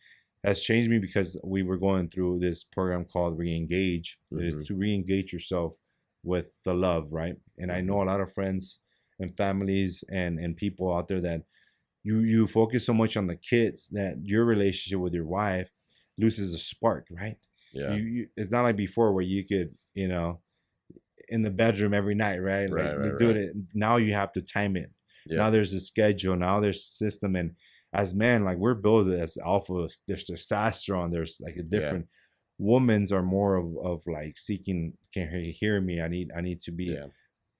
has changed me because we were going through this program called Reengage. Mm-hmm. It's to reengage yourself with the love, right? And I know a lot of friends and families and people out there that you focus so much on the kids that your relationship with your wife loses a spark, right? Yeah. It's not like before where you could, in the bedroom every night, right? Like, let's do it. Now you have to time it. Yeah. Now there's a schedule. Now there's a system. And as men, like, we're built as alpha. There's testosterone. There's like a different. Women's are more of like seeking. Can you hear me? I need to be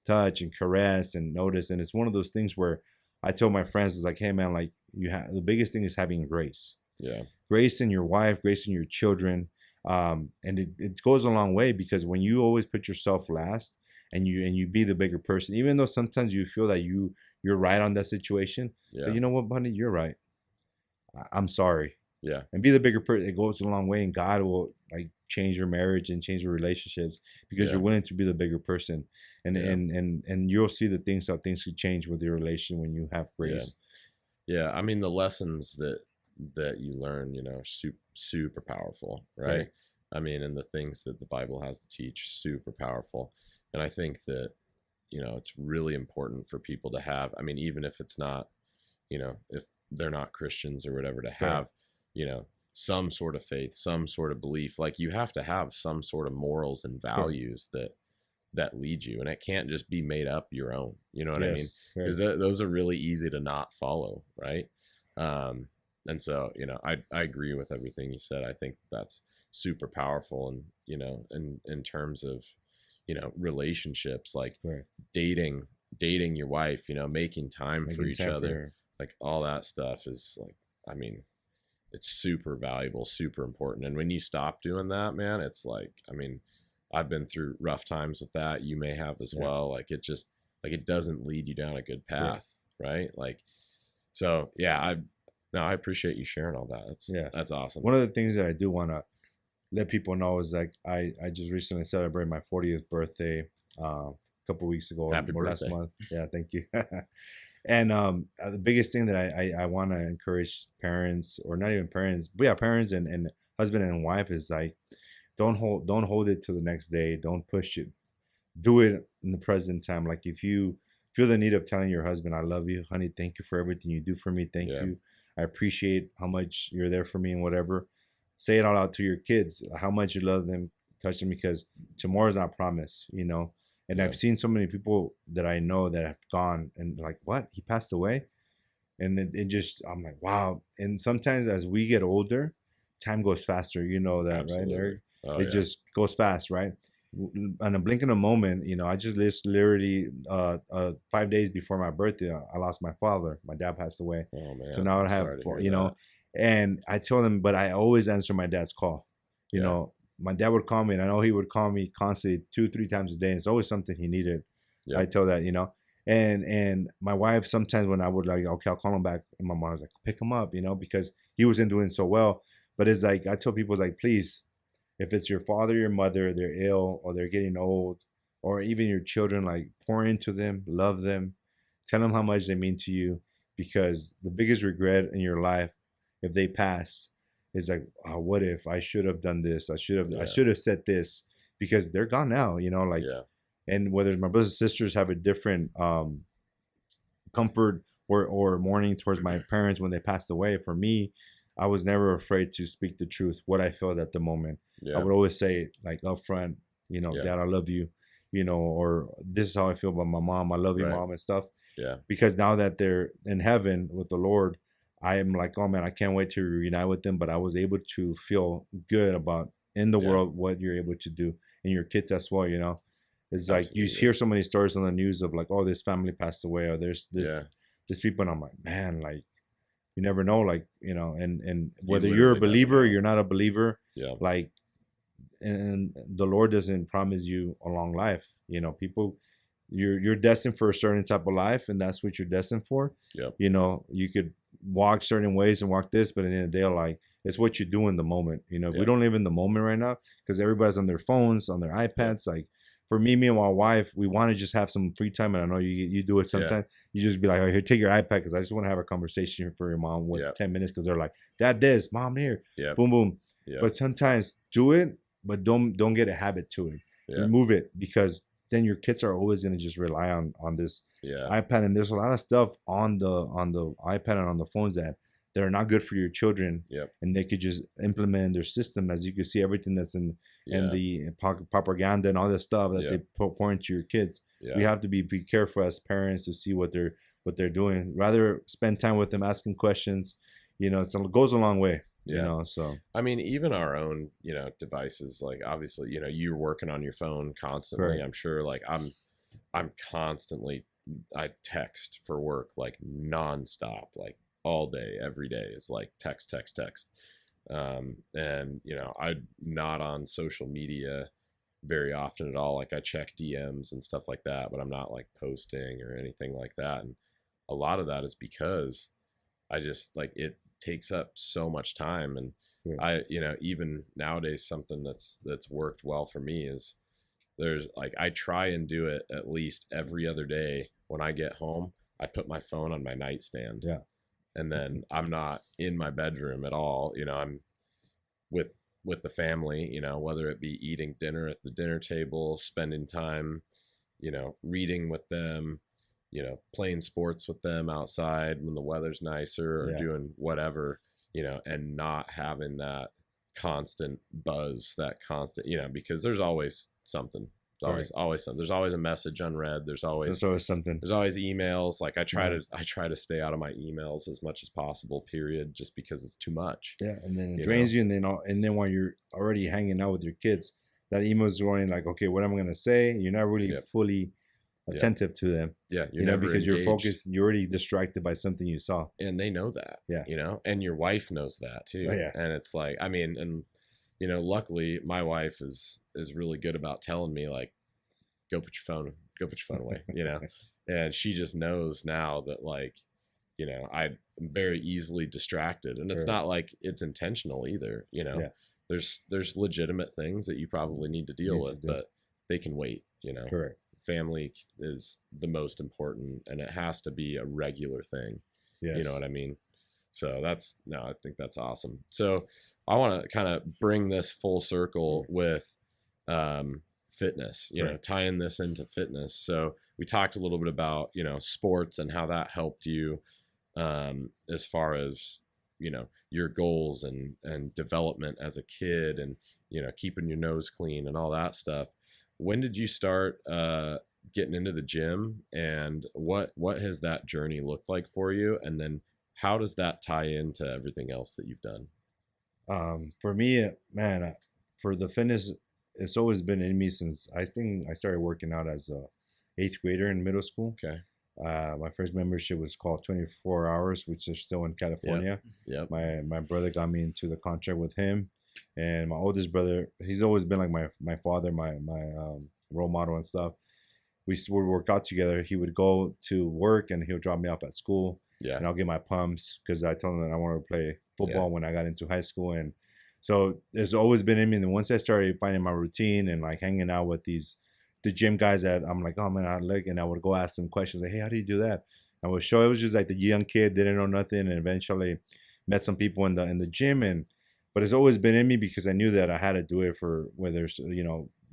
touched and caressed and noticed. And it's one of those things where I tell my friends, it's like, hey man, like, the biggest thing is having grace. Yeah. Grace in your wife, grace in your children. And it goes a long way, because when you always put yourself last, and you be the bigger person, even though sometimes you feel that you're right on that situation. So you know what, buddy, you're right. I'm sorry. Yeah. And be the bigger person. It goes a long way, and God will like change your marriage and change your relationships, because you're willing to be the bigger person. And you'll see the things, how things could change with your relation when you have grace. Yeah. I mean, the lessons that you learn, super powerful, right? I mean, and the things that the Bible has to teach, super powerful. And I think that, it's really important for people to have, I mean, even if it's not, if they're not Christians or whatever, to have, some sort of faith, some sort of belief. Like, you have to have some sort of morals and values that lead you, and it can't just be made up your own. You know what I mean? Because those are really easy to not follow, right? And so, I agree with everything you said. I think that's super powerful, and in terms of relationships, like dating your wife, making time for each other, like all that stuff is like, I mean, it's super valuable, super important. And when you stop doing that, man, it's like, I mean, I've been through rough times with that. You may have as well. Like, it just, like, it doesn't lead you down a good path, right? Like, so I appreciate you sharing all that. That's awesome. One of the things that I do want to let people know is, like, I just recently celebrated my 40th birthday a couple weeks ago. Happy birthday. Last month. Yeah, thank you. And the biggest thing that I want to encourage parents, or not even parents, but parents and husband and wife, is like, don't hold it to the next day. Don't push it. Do it in the present time. Like, if you feel the need of telling your husband, I love you, honey, thank you for everything you do for me. Thank you. I appreciate how much you're there for me, and whatever. Say it all out to your kids, how much you love them, touch them, because tomorrow's not promised, And I've seen so many people that I know that have gone and like, what? He passed away? And it just, I'm like, wow. And sometimes as we get older, time goes faster. You know that, Absolutely. Right, Eric? It just goes fast, right? On a blink of a moment, I just literally 5 days before my birthday, I lost my father. My dad passed away. Oh man! So now I have, and I told him, but I always answer my dad's call. You know, my dad would call me, and I know he would call me constantly 2-3 times a day. And it's always something he needed. Yep. I tell that, and my wife, sometimes when I would like, okay, I'll call him back, and my mom was like, pick him up, because he wasn't doing so well. But it's like, I tell people, like, please, if it's your father, your mother, they're ill or they're getting old, or even your children, like, pour into them, love them, tell them how much they mean to you, because the biggest regret in your life, if they pass, is like, oh, what if I should have done this? I should have said this, because they're gone now, and whether my brothers and sisters have a different comfort or mourning towards my parents when they passed away. For me, I was never afraid to speak the truth, what I felt at the moment. I Yeah. would always say like up front, Yeah. Dad, I love you, or this is how I feel about my mom. I love you, Right. mom, and stuff. Yeah. Because now that they're in heaven with the Lord, I am like, oh man, I can't wait to reunite with them. But I was able to feel good about in the Yeah. world what you're able to do, and your kids as well. It's like you Absolutely. hear so many stories on the news of like, oh, this family passed away, or there's Yeah. this people, and I'm like, man, like you never know, like and You whether you're a literally never believer or know. you're not a believer, Yeah. like, and the Lord doesn't promise you a long life. People, you're destined for a certain type of life, and that's what you're destined for. Yep. You could walk certain ways and walk this, but at the end of the day, like it's what you do in the moment. If we Yep. don't live in the moment right now, because everybody's on their phones, on their Yep. iPads, like. For me and my wife, we want to just have some free time, and I know you do it Yeah. sometimes. You just be like, "Oh, here, take your iPad," because I just want to have a conversation for your mom with Yep. 10 minutes, because they're like, "Dad, this, mom, here, Yep. boom, boom." Yep. But sometimes do it, but don't get a habit to it. Yeah. Remove it, because then your kids are always gonna just rely on this Yeah. iPad, and there's a lot of stuff on the iPad and on the phones that are not good for your children, Yep. and they could just implement in their system. As you can see, everything that's in Yeah. the propaganda and all this stuff that they Yep. pour into your kids. We Yeah. have to be careful as parents to see what they're doing. Rather spend time with them, asking questions. It goes a long way. Yeah. So I mean, even our own, devices, like obviously, you're working on your phone constantly. right, I'm sure like I'm constantly I text for work like nonstop, like all day, every day is like text, text, text. And I'm not on social media very often at all. Like I check DMs and stuff like that, but I'm not like posting or anything like that. And a lot of that is because I just like it takes up so much time. And right, even nowadays, something that's worked well for me is there's like I try and do it at least every other day when I get home. I put my phone on my nightstand, yeah, and then I'm not in my bedroom at all. I'm with with the family, whether it be eating dinner at the dinner table, spending time, reading with them, playing sports with them outside when the weather's nicer or yeah, doing whatever, and not having that constant buzz, that constant, because there's always something. There's right. always something. There's always a message unread. That's always something. There's always emails. Like Yeah. I try to stay out of my emails as much as possible, period, just because it's too much. Yeah, and then it You drains know? you, and then while you're already hanging out with your kids, that email is running like, okay, what am I gonna say? You're not really Yep. fully Yep. attentive to them, Yeah. You're never because you're engaged. focused, you're already distracted by something you saw. And they know that, Yeah. and your wife knows that too. Oh yeah. And it's like, I mean, and luckily my wife is really good about telling me like, go put your phone away, and she just knows now that like, I'm very easily distracted, and it's Correct. not like it's intentional either. Yeah. There's legitimate things that you probably need to deal Need to with, do. but they can wait. Correct. Family is the most important, and it has to be a regular thing. Yes. You know what I mean? So I think that's awesome. So I want to kind of bring this full circle with fitness, Right. tying this into fitness. So we talked a little bit about, sports and how that helped you as far as, your goals and development as a kid and, keeping your nose clean and all that stuff. When did you start getting into the gym, and what has that journey looked like for you? And then how does that tie into everything else that you've done? For me, man, for the fitness, it's always been in me since I think I started working out as a eighth grader in middle school. Okay. My first membership was called 24 Hours, which is still in California. Yep. My brother got me into the contract with him, and my oldest brother, he's always been like my father, my role model and stuff. We would work out together. He would go to work and he'll drop me off at school, Yeah. and I'll get my pumps because I told him that I wanted to play football Yeah. when I got into high school. And so there's always been in me. And once I started finding my routine and like hanging out with the gym guys, that I'm like, oh man, I like, and I would go ask them questions like, hey, how do you do that? I would show. It was just like the young kid didn't know nothing, and eventually met some people in the gym. And but it's always been in me because I knew that I had to do it for whether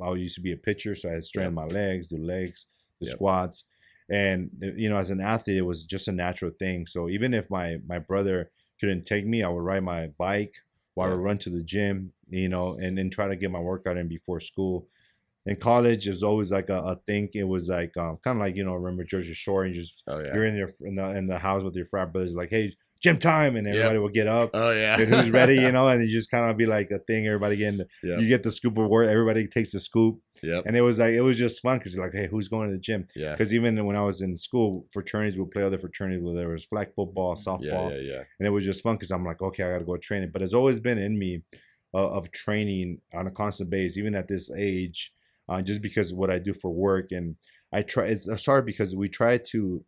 I used to be a pitcher, so I had to straighten my legs, do legs, the Yep. squats, and as an athlete, it was just a natural thing. So even if my brother couldn't take me, I would ride my bike or I Yeah. would run to the gym, and then try to get my workout in before school. In college, it was always like a thing. It was like kind of like remember Jersey Shore, and just Oh yeah. you're in your in the house with your frat brothers, like, hey, gym time, and Yep. everybody will get up. Oh And who's ready, yeah. and you just kind of be like a thing. Everybody Yep. you get the scoop of work. Everybody takes the scoop, Yep. and it was just fun because you're like, hey, who's going to the gym? Yeah. Because even when I was in school, fraternities would play other fraternities where there was flag football, softball, Yeah. and it was just fun because I'm like, okay, I got to go train it. But it's always been in me of training on a constant basis, even at this age, just because of what I do for work. And I try. It's hard because we try to.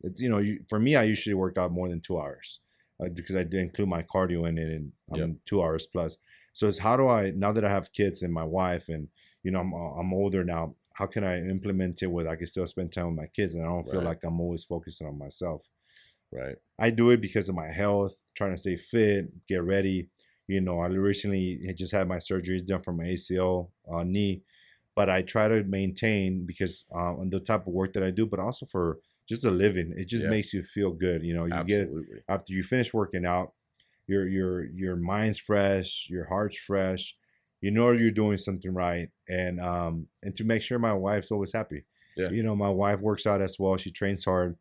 It's for me, I usually work out more than 2 hours because I do include my cardio in it, and I'm Yep. 2 hours plus. So it's how do I, now that I have kids and my wife, and I'm older now. How can I implement it where I can still spend time with my kids and I don't feel Right. like I'm always focusing on myself? Right. I do it because of my health, trying to stay fit, get ready. I recently had just had my surgery done for my ACL knee, but I try to maintain because on the type of work that I do, but also for just a living, it just Yeah. makes you feel good. You get Absolutely. after you finish working out, your mind's fresh, your heart's fresh. You know you're doing something right, and to make sure my wife's always happy. Yeah. My wife works out as well. She trains hard,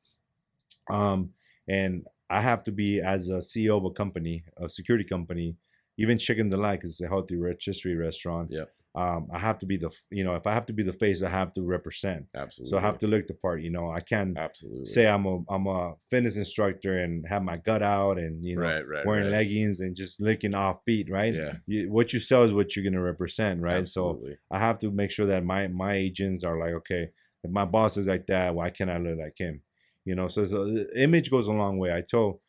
and I have to be, as a CEO of a company, a security company, even Chicken Delight, because it's a healthy rotisserie restaurant. Yep. I have to be if I have to be the face, I have to represent. Absolutely. So I have to look the part. I can't Absolutely say I'm a fitness instructor and have my gut out and right. wearing leggings and just looking offbeat, right? Yeah. What you sell is what you're gonna represent, right? Absolutely. So I have to make sure that my agents are like, okay, if my boss is like that, why can't I look like him? So the image goes a long way. I tell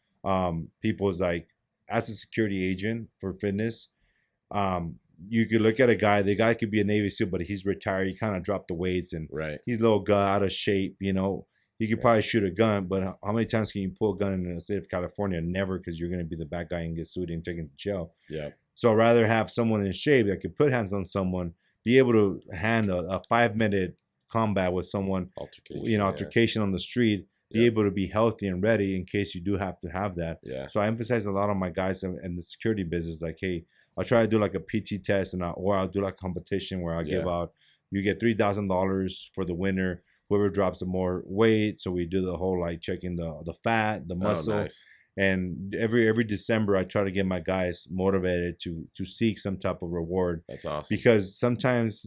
people is like, as a security agent for fitness, you could look at a guy. The guy could be a Navy SEAL, but he's retired. He kind of dropped the weights and Right. he's a little out of shape. He could probably shoot a gun, but how many times can you pull a gun in the state of California? Never, because you're going to be the bad guy and get sued and taken to jail. Yeah. So I'd rather have someone in shape that could put hands on someone, be able to handle a 5-minute combat with someone, altercation on the street, be able to be healthy and ready in case you do have to have that. Yeah. So I emphasize a lot on my guys in the security business, like, hey, I'll try to do like a PT test, or I'll do like a competition where I'll give out, you get $3,000 for the winner, whoever drops the more weight. So we do the whole like checking the fat, the muscle. Oh, nice. And every December, I try to get my guys motivated to seek some type of reward. That's awesome. Because sometimes,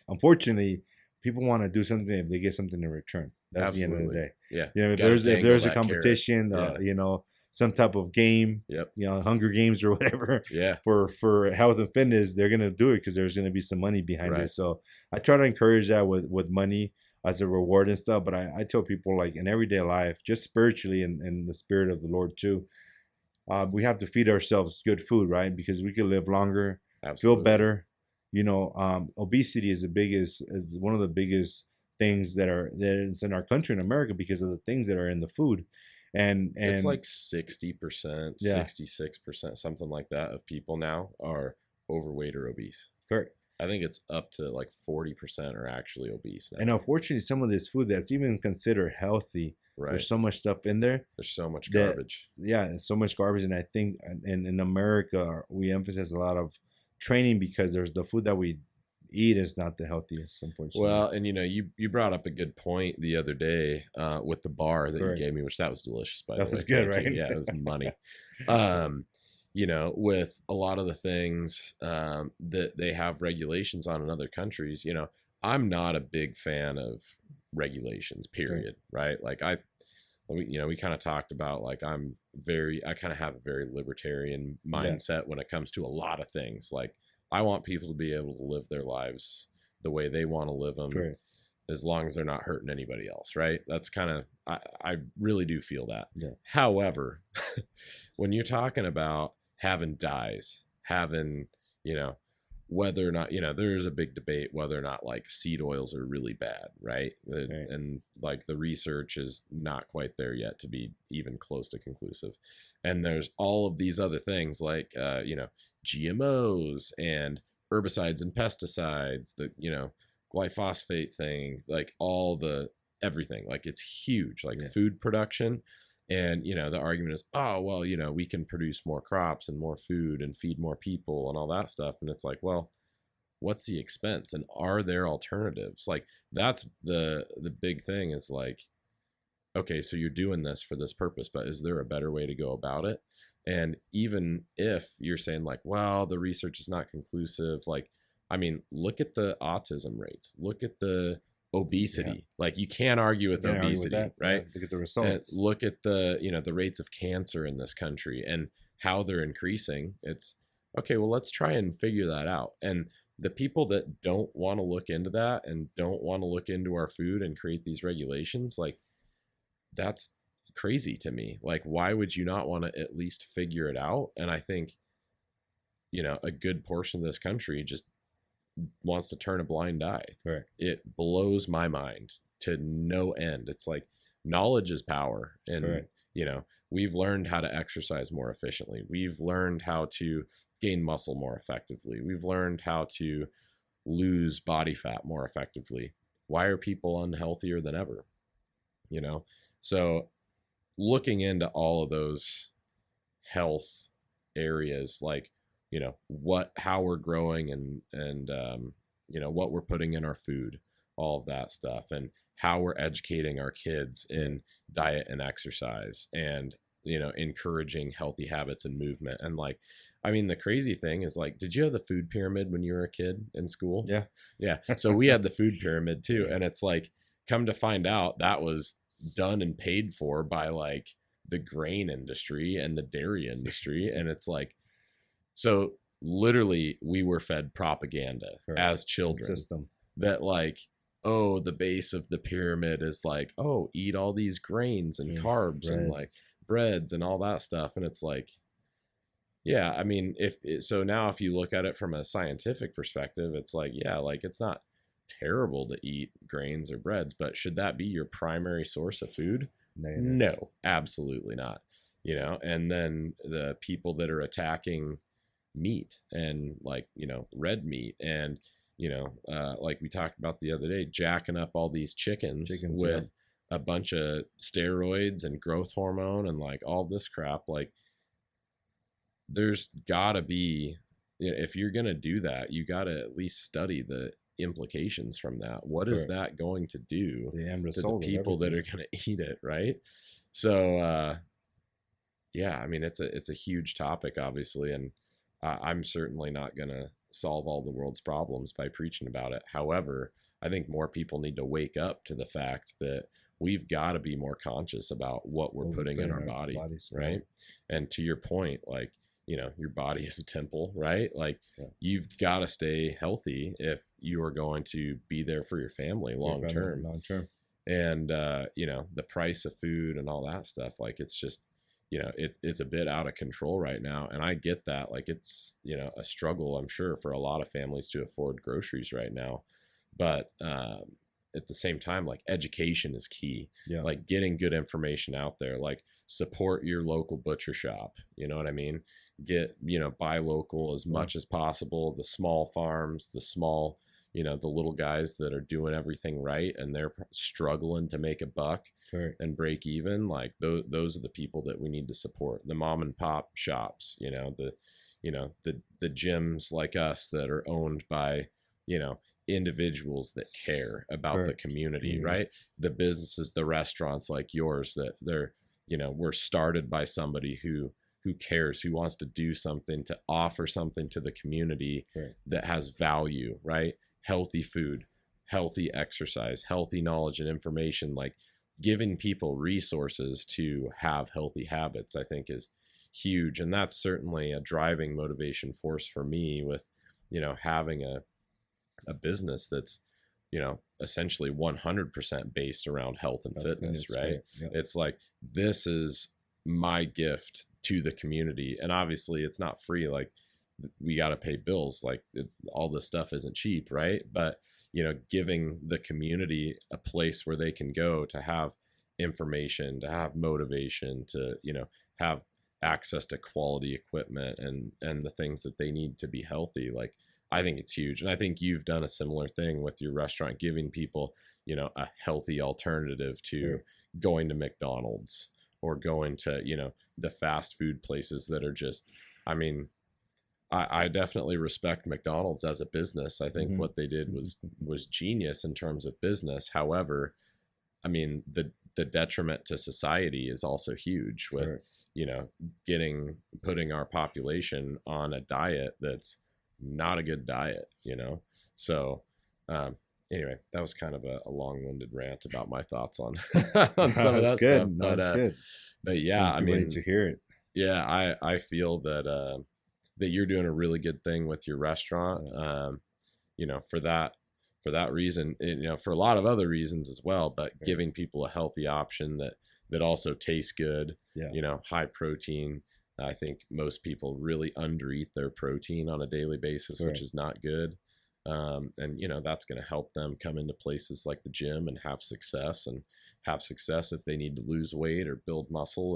unfortunately, people want to do something if they get something in return. That's Absolutely. the end of the day. Yeah. If there's a competition, yeah. Some type of game, Yep. Hunger Games or whatever. Yeah. For health and fitness, they're gonna do it because there's gonna be some money behind it. So I try to encourage that with money as a reward and stuff. But I tell people, like, in everyday life, just spiritually and in the spirit of the Lord too, we have to feed ourselves good food, right? Because we can live longer, feel better. Obesity is one of the biggest things that's in our country in America because of the things that are in the food. And it's like 60%, 66%, something like that, of people now are overweight or obese. Correct. I think it's up to like 40% are actually obese now. And unfortunately, some of this food that's even considered healthy, there's so much stuff in there. There's so much garbage. So much garbage. And I think in America, we emphasize a lot of training because there's the food that we eat is not the healthiest, unfortunately. Well, and you brought up a good point the other day with the bar that you gave me, which that was delicious, by the way. That was good, right? Yeah, it was money. With a lot of the things that they have regulations on in other countries, I'm not a big fan of regulations, period. Right? Like we kind of talked about, like, I kind of have a very libertarian mindset when it comes to a lot of things. Like, I want people to be able to live their lives the way they want to live them, as long as they're not hurting anybody else, right? That's kind of, I really do feel that. Yeah. However, when you're talking about having dyes, having, whether or not, there's a big debate whether or not, like, seed oils are really bad, right? And like the research is not quite there yet to be even close to conclusive. And there's all of these other things like, GMOs and herbicides and pesticides, the glyphosate thing, like everything, like, it's huge, like food production. And, the argument is, oh, well, we can produce more crops and more food and feed more people and all that stuff. And it's like, well, what's the expense? And are there alternatives? Like, that's the big thing is like, okay, so you're doing this for this purpose, but is there a better way to go about it? And even if you're saying like, well, the research is not conclusive, like, I mean, look at the autism rates, look at the obesity. Yeah. Like, you can't argue with obesity, argue with right? Yeah, look at the results. And look at the, the rates of cancer in this country and how they're increasing. It's okay, well, let's try and figure that out. And the people that don't want to look into that and don't want to look into our food and create these regulations, like, that's crazy to me. Like, why would you not want to at least figure it out? And I think, a good portion of this country just wants to turn a blind eye. Right. It blows my mind to no end. It's like, knowledge is power. And, right. We've learned how to exercise more efficiently. We've learned how to gain muscle more effectively. We've learned how to lose body fat more effectively. Why are people unhealthier than ever? So looking into all of those health areas, like, how we're growing and what we're putting in our food, all of that stuff, and how we're educating our kids in diet and exercise and, encouraging healthy habits and movement. And like, I mean, the crazy thing is, like, did you have the food pyramid when you were a kid in school? Yeah. Yeah. So we had the food pyramid too. And it's like, come to find out, that was done and paid for by like the grain industry and the dairy industry. And it's like, so literally we were fed propaganda as children that like, oh, the base of the pyramid is like, oh, eat all these grains and carbs and like breads and all that stuff. And it's like, yeah, I mean, so now if you look at it from a scientific perspective, it's like, yeah, like, it's not terrible to eat grains or breads, but should that be your primary source of food? No, absolutely not. And then the people that are attacking meat and like, red meat and, like we talked about the other day, jacking up all these chickens with a bunch of steroids and growth hormone and like all this crap. Like, there's gotta be, if you're going to do that, you got to at least study the implications from that. What is that going to do to the people that are going to eat it, right? So yeah, I mean, it's a huge topic, obviously, and I'm certainly not going to solve all the world's problems by preaching about it. However, I think more people need to wake up to the fact that we've got to be more conscious about what we're putting in our bodies, right? And to your point, like, your body is a temple, right? Like, you've got to stay healthy if you are going to be there for your family long term. And, the price of food and all that stuff, like, it's just, it's a bit out of control right now. And I get that. Like, it's, a struggle, I'm sure, for a lot of families to afford groceries right now. But at the same time, like, education is key. Like, getting good information out there, like, support your local butcher shop. You know what I mean? Get, buy local as much as possible. The small farms, the small, the little guys that are doing everything right and they're struggling to make a buck and break even. Like, those are the people that we need to support. The mom and pop shops, the gyms like us that are owned by, individuals that care about the community, right? The businesses, the restaurants like yours that they're, were started by somebody who cares, who wants to do something, to offer something to the community that has value, right? Healthy food, healthy exercise, healthy knowledge and information, like giving people resources to have healthy habits, I think is huge. And that's certainly a driving motivation force for me with, having a business that's, essentially 100% based around health and fitness, right? It's like, this is my gift to the community. And obviously it's not free. Like, we got to pay bills. Like, all this stuff isn't cheap, right? But, giving the community a place where they can go to have information, to have motivation, to, have access to quality equipment and the things that they need to be healthy. Like, I think it's huge. And I think you've done a similar thing with your restaurant, giving people, a healthy alternative to going to McDonald's or going to, the fast food places that are just, I mean, I definitely respect McDonald's as a business. I think Hmm. what they did was genius in terms of business. However, I mean, the detriment to society is also huge with, Correct. you know, putting our population on a diet that's not a good diet. So, um, anyway, that was kind of a long-winded rant about my thoughts on on some of That's that stuff. good. No, But it's good. but I yeah, think I people need mean, to hear it. yeah, I feel that that you're doing a really good thing with your restaurant. For that reason, for a lot of other reasons as well, but Right. giving people a healthy option that also tastes good, Yeah. high protein. I think most people really undereat their protein on a daily basis, which Correct. is not good. And that's going to help them come into places like the gym and have success if they need to lose weight or build muscle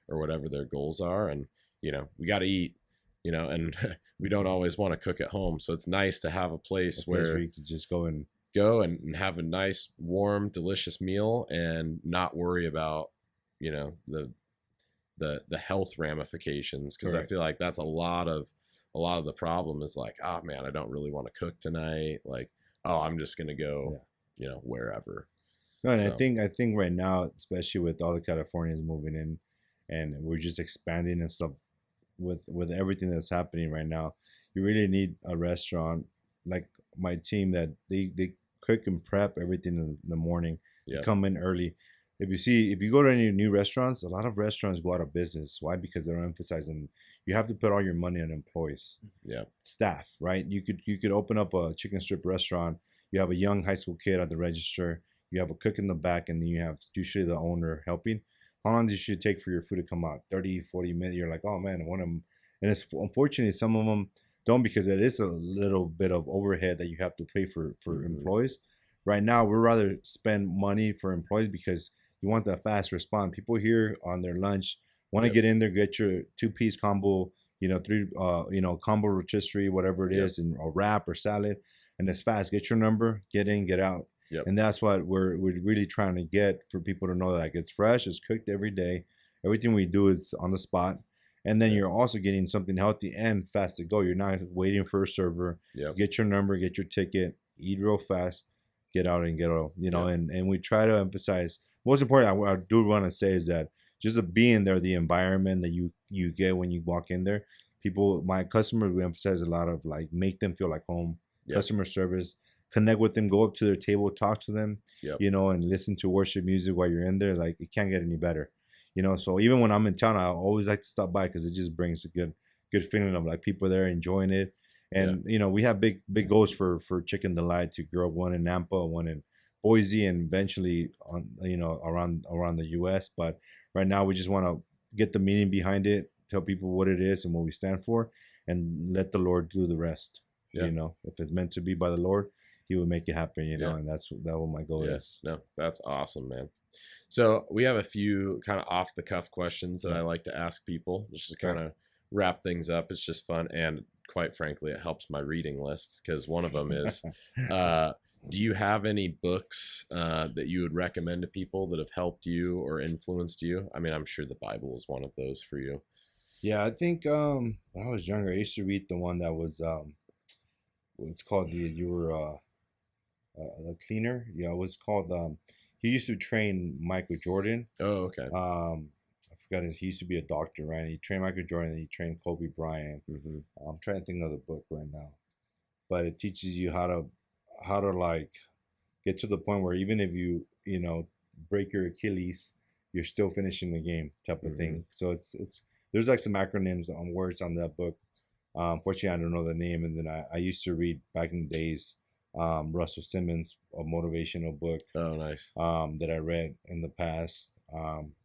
or whatever their goals are. And we got to eat, and we don't always want to cook at home. So it's nice to have a A place place where where you could just go and go and have a nice, warm, delicious meal and not worry about, you know, the the health ramifications. Because I correct. feel like that's a lot of the problem is like, oh man, I don't really want to cook tonight. Like, oh, I'm just gonna go, Yeah. wherever. No, and I So think I think right now, especially with all the Californians moving in, and we're just expanding and stuff with everything that's happening right now, you really need a restaurant like my team that they cook and prep everything in the morning. They yeah, come in early. If you go to any new restaurants, a lot of restaurants go out of business. Why? Because they're emphasizing you have to put all your money on employees, yeah, staff, right? You could open up a chicken strip restaurant. You have a young high school kid at the register. You have a cook in the back, and then you have usually the owner helping. How long does it should take for your food to come out? 30, 40 minutes. You're like, oh man, one of them. And it's unfortunately some of them don't, because it is a little bit of overhead that you have to pay for hmm, employees. Right now, we'd rather spend money for employees because you want that fast response. People here on their lunch want to yep, get in there, get your two-piece combo, three combo rotisserie, whatever it yep, is, and a wrap or salad, and it's fast. Get your number, get in, get out. yep, And that's what we're really trying to get for people to know, that like it's fresh, it's cooked every day. Everything we do is on the spot. And then yep, you're also getting something healthy and fast to go. You're not waiting for a server. yep, Get your number, get your ticket, eat real fast, get out and get out. yep, And we try to emphasize, most important, I do want to say is that just being there, the environment that you get when you walk in there. People, my customers, we emphasize a lot of like make them feel like home. yep, Customer service, connect with them, go up to their table, talk to them, yep, and listen to worship music while you're in there. Like it can't get any better. So even when I'm in town, I always like to stop by because it just brings a good feeling of like people there enjoying it. yeah, And we have big goals for Chicken Delight to grow one in Nampa, one in Boise, and eventually on around the U.S. But right now we just want to get the meaning behind it, tell people what it is and what we stand for, and let the Lord do the rest. yeah, If it's meant to be by the Lord, He will make it happen. yeah, And that's what my goal yeah. is. No, that's awesome, man. So we have a few kind of off the cuff questions that I Yeah. like to ask people just to kind Sure. of wrap things up. It's just fun. And quite frankly, it helps my reading list because one of them is uh, do you have any books that you would recommend to people that have helped you or influenced you? I mean, I'm sure the Bible is one of those for you. Yeah, I think when I was younger, I used to read the one that was it's called the you were the cleaner. Yeah, it was called. He used to train Michael Jordan. Oh, okay. I forgot he used to be a doctor, right? He trained Michael Jordan. He trained Kobe Bryant. Hmm. I'm trying to think of the book right now, but it teaches you how to like get to the point where even if you break your Achilles, you're still finishing the game type of Hmm. thing. So it's there's like some acronyms on words on that book. Fortunately, I don't know the name. And then I used to read back in the days Russell Simmons, a motivational book Oh, nice. that I read in the past.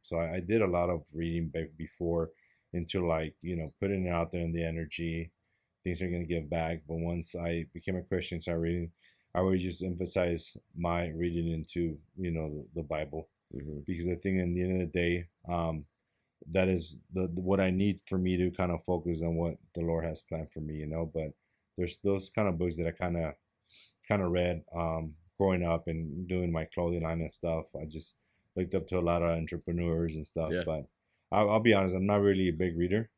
So I did a lot of reading before into like, putting it out there in the energy, things are going to give back. But once I became a Christian, started reading, I would just emphasize my reading into, the Bible, Hmm. because I think in the end of the day, that is what I need for me to kind of focus on what the Lord has planned for me. But there's those kind of books that I kind of read growing up and doing my clothing line and stuff. I just looked up to a lot of entrepreneurs and stuff. Yeah. But I'll be honest, I'm not really a big reader,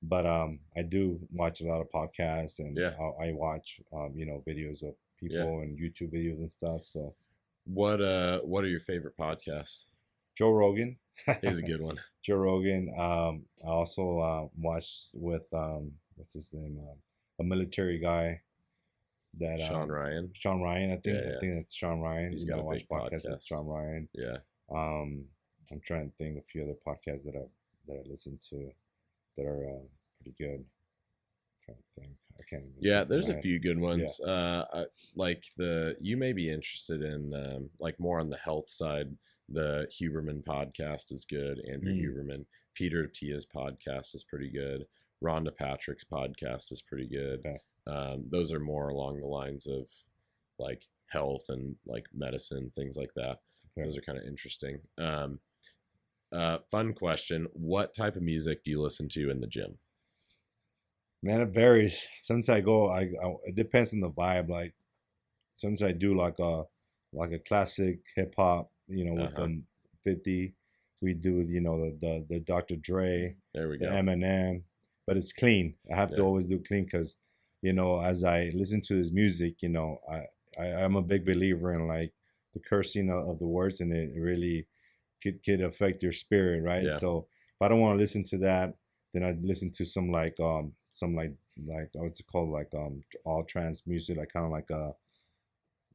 but I do watch a lot of podcasts, and Yeah. I watch videos of Yeah. people and YouTube videos and stuff. So What are your favorite podcasts? Joe Rogan. He's a good one. Joe Rogan. I also watched with what's his name? A military guy that Sean Ryan. Sean Ryan, I think. Yeah, yeah. I think that's Sean Ryan. He's got a watch big podcasts with podcast. Sean Ryan. Yeah. I'm trying to think of a few other podcasts that I listen to that are pretty good. I'm trying to think. I can't even. Yeah, think of there's my a head. few good ones. Like you may be interested in like more on the health side. The Huberman podcast is good. Andrew Huberman. Peter Tia's podcast is pretty good. Rhonda Patrick's podcast is pretty good. Okay. Those are more along the lines of like health and like medicine, things like that. Okay. Those are kind of interesting. Fun question. What type of music do you listen to in the gym? Man, it varies. Sometimes I go. It depends on the vibe. Like sometimes I do like a classic hip hop. With the 50. We do the Dr. Dre, There we the go. Eminem, but it's clean. I have to always do clean because as I listen to his music, I'm a big believer in like the cursing of the words, and it really could affect your spirit, right? Yeah. So if I don't want to listen to that, then I listen to some like what's it called, like all trance music, like kind of like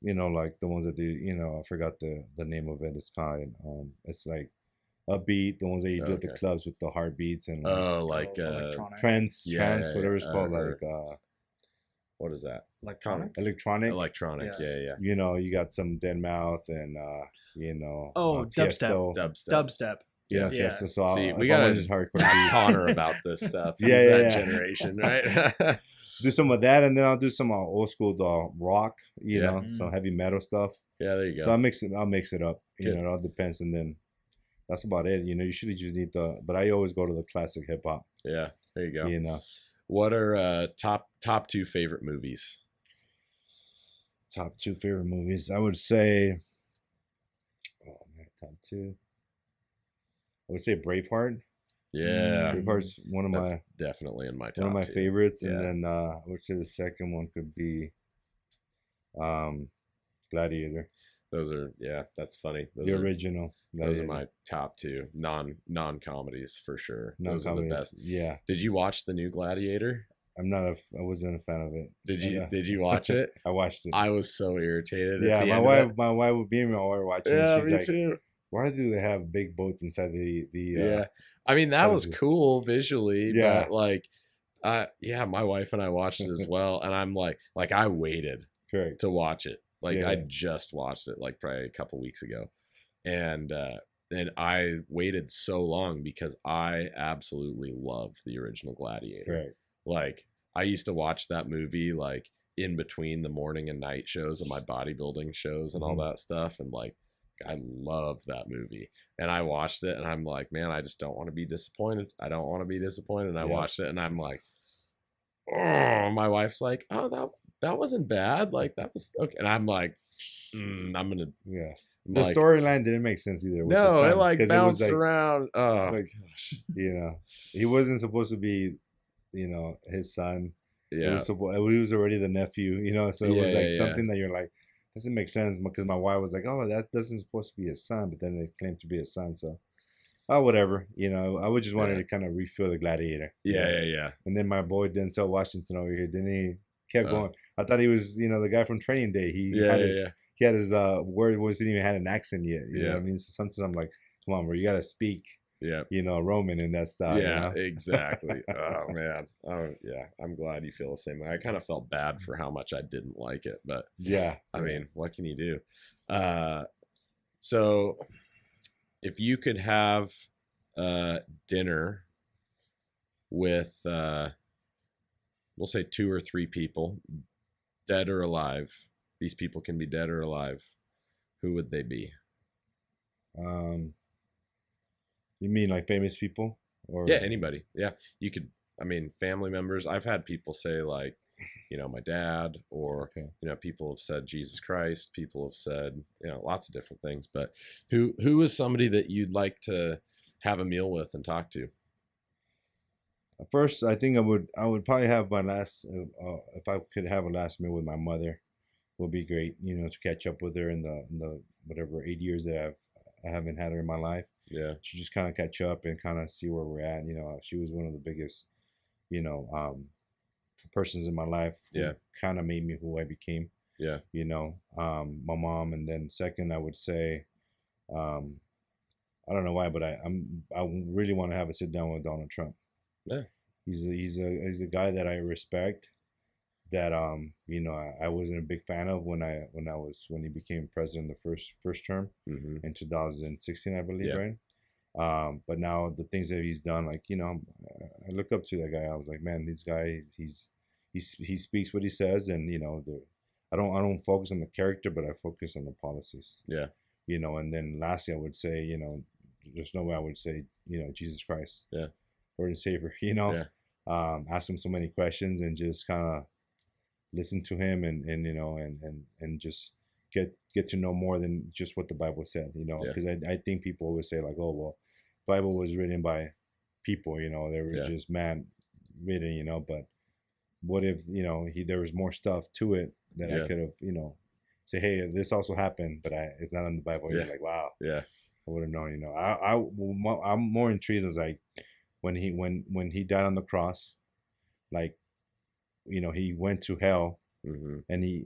like the ones that do, I forgot the name of it. It's kind of it's like upbeat, the ones that you do at the clubs with the heartbeats and like trance, whatever it's called, like what is that? Electronic. Yeah. You got some Deadmau5 and dubstep. Dubstep. Yeah. Tiesto. So see, we gotta just ask Connor about this stuff. He's that generation, right? Do some of that, and then I'll do some old school rock, some heavy metal stuff. Yeah, there you go. So I'll mix it up. It all depends, and then that's about it. You usually just need but I always go to the classic hip hop. Yeah, there you go. What are top two favorite movies? Top two favorite movies, I would say. Oh man, top two. I would say Braveheart. Yeah, Braveheart's definitely in my top one of my two. favorites, and then I would say the second one could be Gladiator. Those are that's funny. The original. Those are my top two non comedies for sure. Those are the best. Yeah. Did you watch the new Gladiator? I wasn't a fan of it. Did you watch it? I watched it. I was so irritated. Yeah, my wife would be my wife watching. Yeah, she's me like, too. Why do they have big boats inside the yeah. I mean, that was cool visually, but like my wife and I watched it as well, and I'm like I waited to watch it. Like I just watched it like probably a couple weeks ago. And I waited so long because I absolutely love the original Gladiator. Right. Like I used to watch that movie like in between the morning and night shows of my bodybuilding shows and all that stuff, and like I love that movie. And I watched it and I'm like, man, I just don't want to be disappointed. I don't want to be disappointed. And I watched it and I'm like, oh, my wife's like, oh, that wasn't bad. Like that was okay. And I'm like, I'm gonna The storyline didn't make sense either. With no, the son, it like bounced around. Oh, like, he wasn't supposed to be, his son. Yeah, he was already the nephew. So it was like something that you're like, doesn't make sense, because my wife was like, oh, that doesn't supposed to be his son, but then they claimed to be his son. So, whatever. I would just wanted to kind of refill the Gladiator. Yeah. And then my boy Denzel Washington over here, didn't he? Kept going. I thought he was, the guy from Training Day. He had his word wasn't even had an accent yet. You know what I mean? So sometimes I'm like, come on, bro, you gotta speak. Yeah. Roman in that style. Yeah, exactly. Oh man. Oh yeah. I'm glad you feel the same way. I kind of felt bad for how much I didn't like it, but I mean, what can you do? So if you could have dinner with we'll say 2 or 3 people, dead or alive. These people can be dead or alive. Who would they be? You mean like famous people? Or Anybody. Yeah, you could. I mean, family members. I've had people say like, my dad, or people have said Jesus Christ. People have said lots of different things. But who is somebody that you'd like to have a meal with and talk to? First, I think I would probably have my last if I could have a last meal with my mother, would be great. To catch up with her in the whatever 8 years that I haven't had her in my life. Yeah. To just kind of catch up and kind of see where we're at. She was one of the biggest you know persons in my life who Yeah. kind of made me who I became. Yeah. My mom, and then second, I would say, um, I don't know why, but I really want to have a sit down with Donald Trump. Yeah. He's a guy that I respect. That I wasn't a big fan of when he became president the first term Mm-hmm. in 2016, I believe, Yeah. right? But now the things that he's done, like I look up to that guy. I was like, man, this guy, he speaks what he says, and I don't focus on the character, but I focus on the policies. Yeah. And then lastly, I would say, there's no way I would say, Jesus Christ, Yeah. Lord and Savior. Yeah. Ask him so many questions and just kind of listen to him, and just get to know more than just what the Bible said. Yeah. Because I think people always say like, oh well, Bible was written by people. There was Yeah. just man written. But what if there was more stuff to it that Yeah. I could have say, hey, this also happened, but it's not in the Bible. Yeah. You're like, wow, Yeah. I would have known. I'm more intrigued as like when he died on the cross, like he went to hell, Mm-hmm.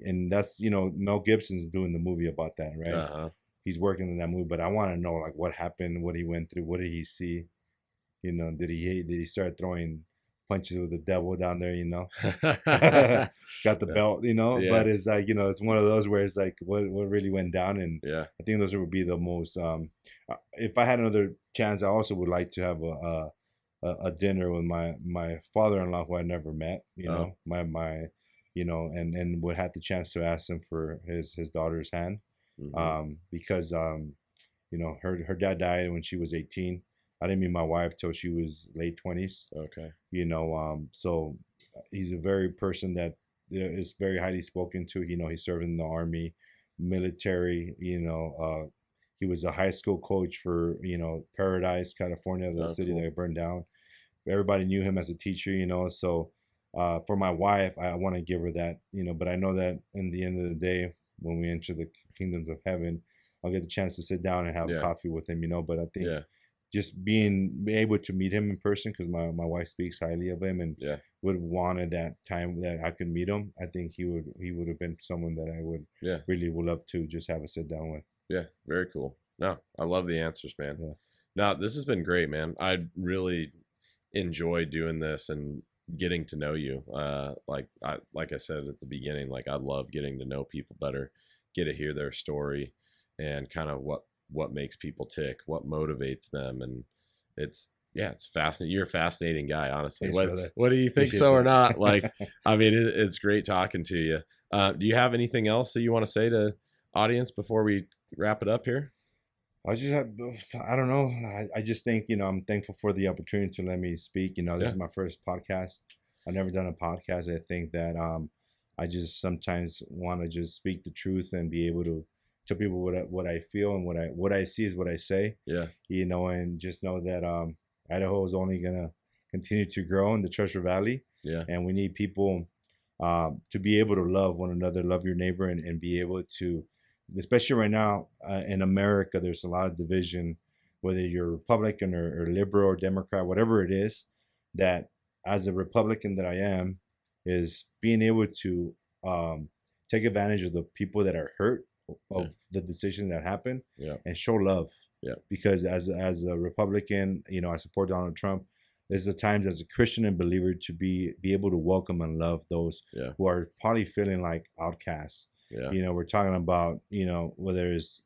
and that's Mel Gibson's doing the movie about that, right? Uh-huh. He's working on that movie, but I want to know like what happened, what he went through, what did he see? Did he start throwing punches with the devil down there? Got the Yeah. belt, Yeah. but it's like it's one of those where it's like what really went down, and Yeah. I think those would be the most. If I had another chance, I also would like to have a dinner with my father-in-law who I never met. Oh. My and would have the chance to ask him for his daughter's hand, Mm-hmm. because her dad died when she was 18. I didn't meet my wife till she was late 20s. Okay. So he's a very person that is very highly spoken to. He served in the army, military. He was a high school coach for Paradise, California, the Oh, city cool. that burned down. Everybody knew him as a teacher. So for my wife, I want to give her that. But I know that in the end of the day, when we enter the kingdoms of heaven, I'll get the chance to sit down and have Yeah. coffee with him. But I think Yeah. just being able to meet him in person, because my wife speaks highly of him and Yeah. would have wanted that time that I could meet him. I think he would have been someone that I would Yeah. really would love to just have a sit down with. Yeah. Very cool. No, I love the answers, man. Yeah. No, this has been great, man. I really enjoy doing this and getting to know you. Like I said at the beginning, like I love getting to know people better, get to hear their story, and kind of what makes people tick, what motivates them, and it's fascinating. You're a fascinating guy, honestly. Thanks, brother. What do you think, Appreciate so or that. not? Like, I mean, it's great talking to you. Do you have anything else that you want to say to audience before we wrap it up here? I just have, I don't know. I just think, I'm thankful for the opportunity to let me speak. This Yeah. is my first podcast. I've never done a podcast. I think that I just sometimes want to just speak the truth and be able to tell people what I feel, and what I see is what I say. Yeah. And just know that Idaho is only gonna continue to grow in the Treasure Valley, Yeah. and we need people to be able to love one another, love your neighbor, and be able to, especially right now in America, there's a lot of division, whether you're Republican or liberal or Democrat, whatever it is. That as a Republican that I am, is being able to take advantage of the people that are hurt of the decisions that happen, Yeah. and show love. Yeah. Because as a Republican, I support Donald Trump. There's the times as a Christian and believer to be able to welcome and love those Yeah. who are probably feeling like outcasts. Yeah. We're talking about whether it's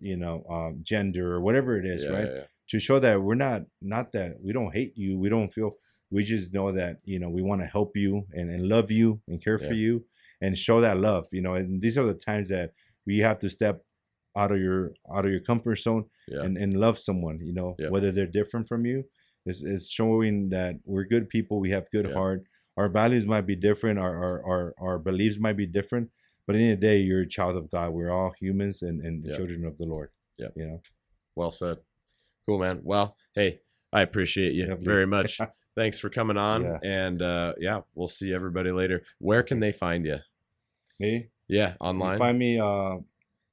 gender or whatever it is, Yeah. right? Yeah. To show that we're not that we don't hate you, we don't feel, we just know that we want to help you and love you and care for Yeah. you, and show that love. And these are the times that we have to step out of your comfort zone, Yeah. and love someone. Yeah. Whether they're different from you, is showing that we're good people, we have good Yeah. heart. Our values might be different, our beliefs might be different, but at the end of the day, you're a child of God. We're all humans and Yeah. children of the Lord. Yeah. You know. Well said. Cool, man. Well, hey, I appreciate you Definitely. very much. Thanks for coming on. Yeah. And yeah, we'll see everybody later. Where can Okay. they find you? Me? Yeah, You can online, find me.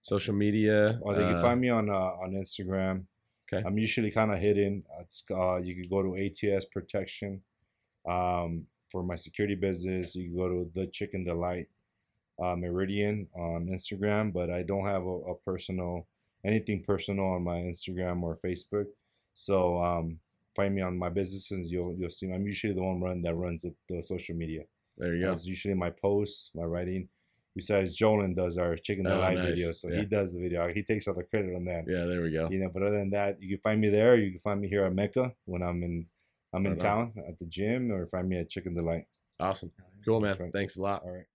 social media. Or they can find me on Instagram. Okay. I'm usually kind of hidden. It's you can go to ATS Protection. For my security business, you can go to the Chicken Delight Meridian on Instagram, but I don't have a personal anything personal on my Instagram or Facebook. So find me on my businesses. You'll see. I'm usually the one that runs the social media. There you go. It's usually my posts, my writing. Besides, Jolin does our Chicken Oh, Delight video, nice. so Yeah. he does the video. He takes all the credit on that. Yeah, there we go. But other than that, you can find me there. You can find me here at Mecca when I'm in Right on. town at the gym, or find me at Chicken Delight. Awesome. Cool, man. That's right. Thanks a lot. All right.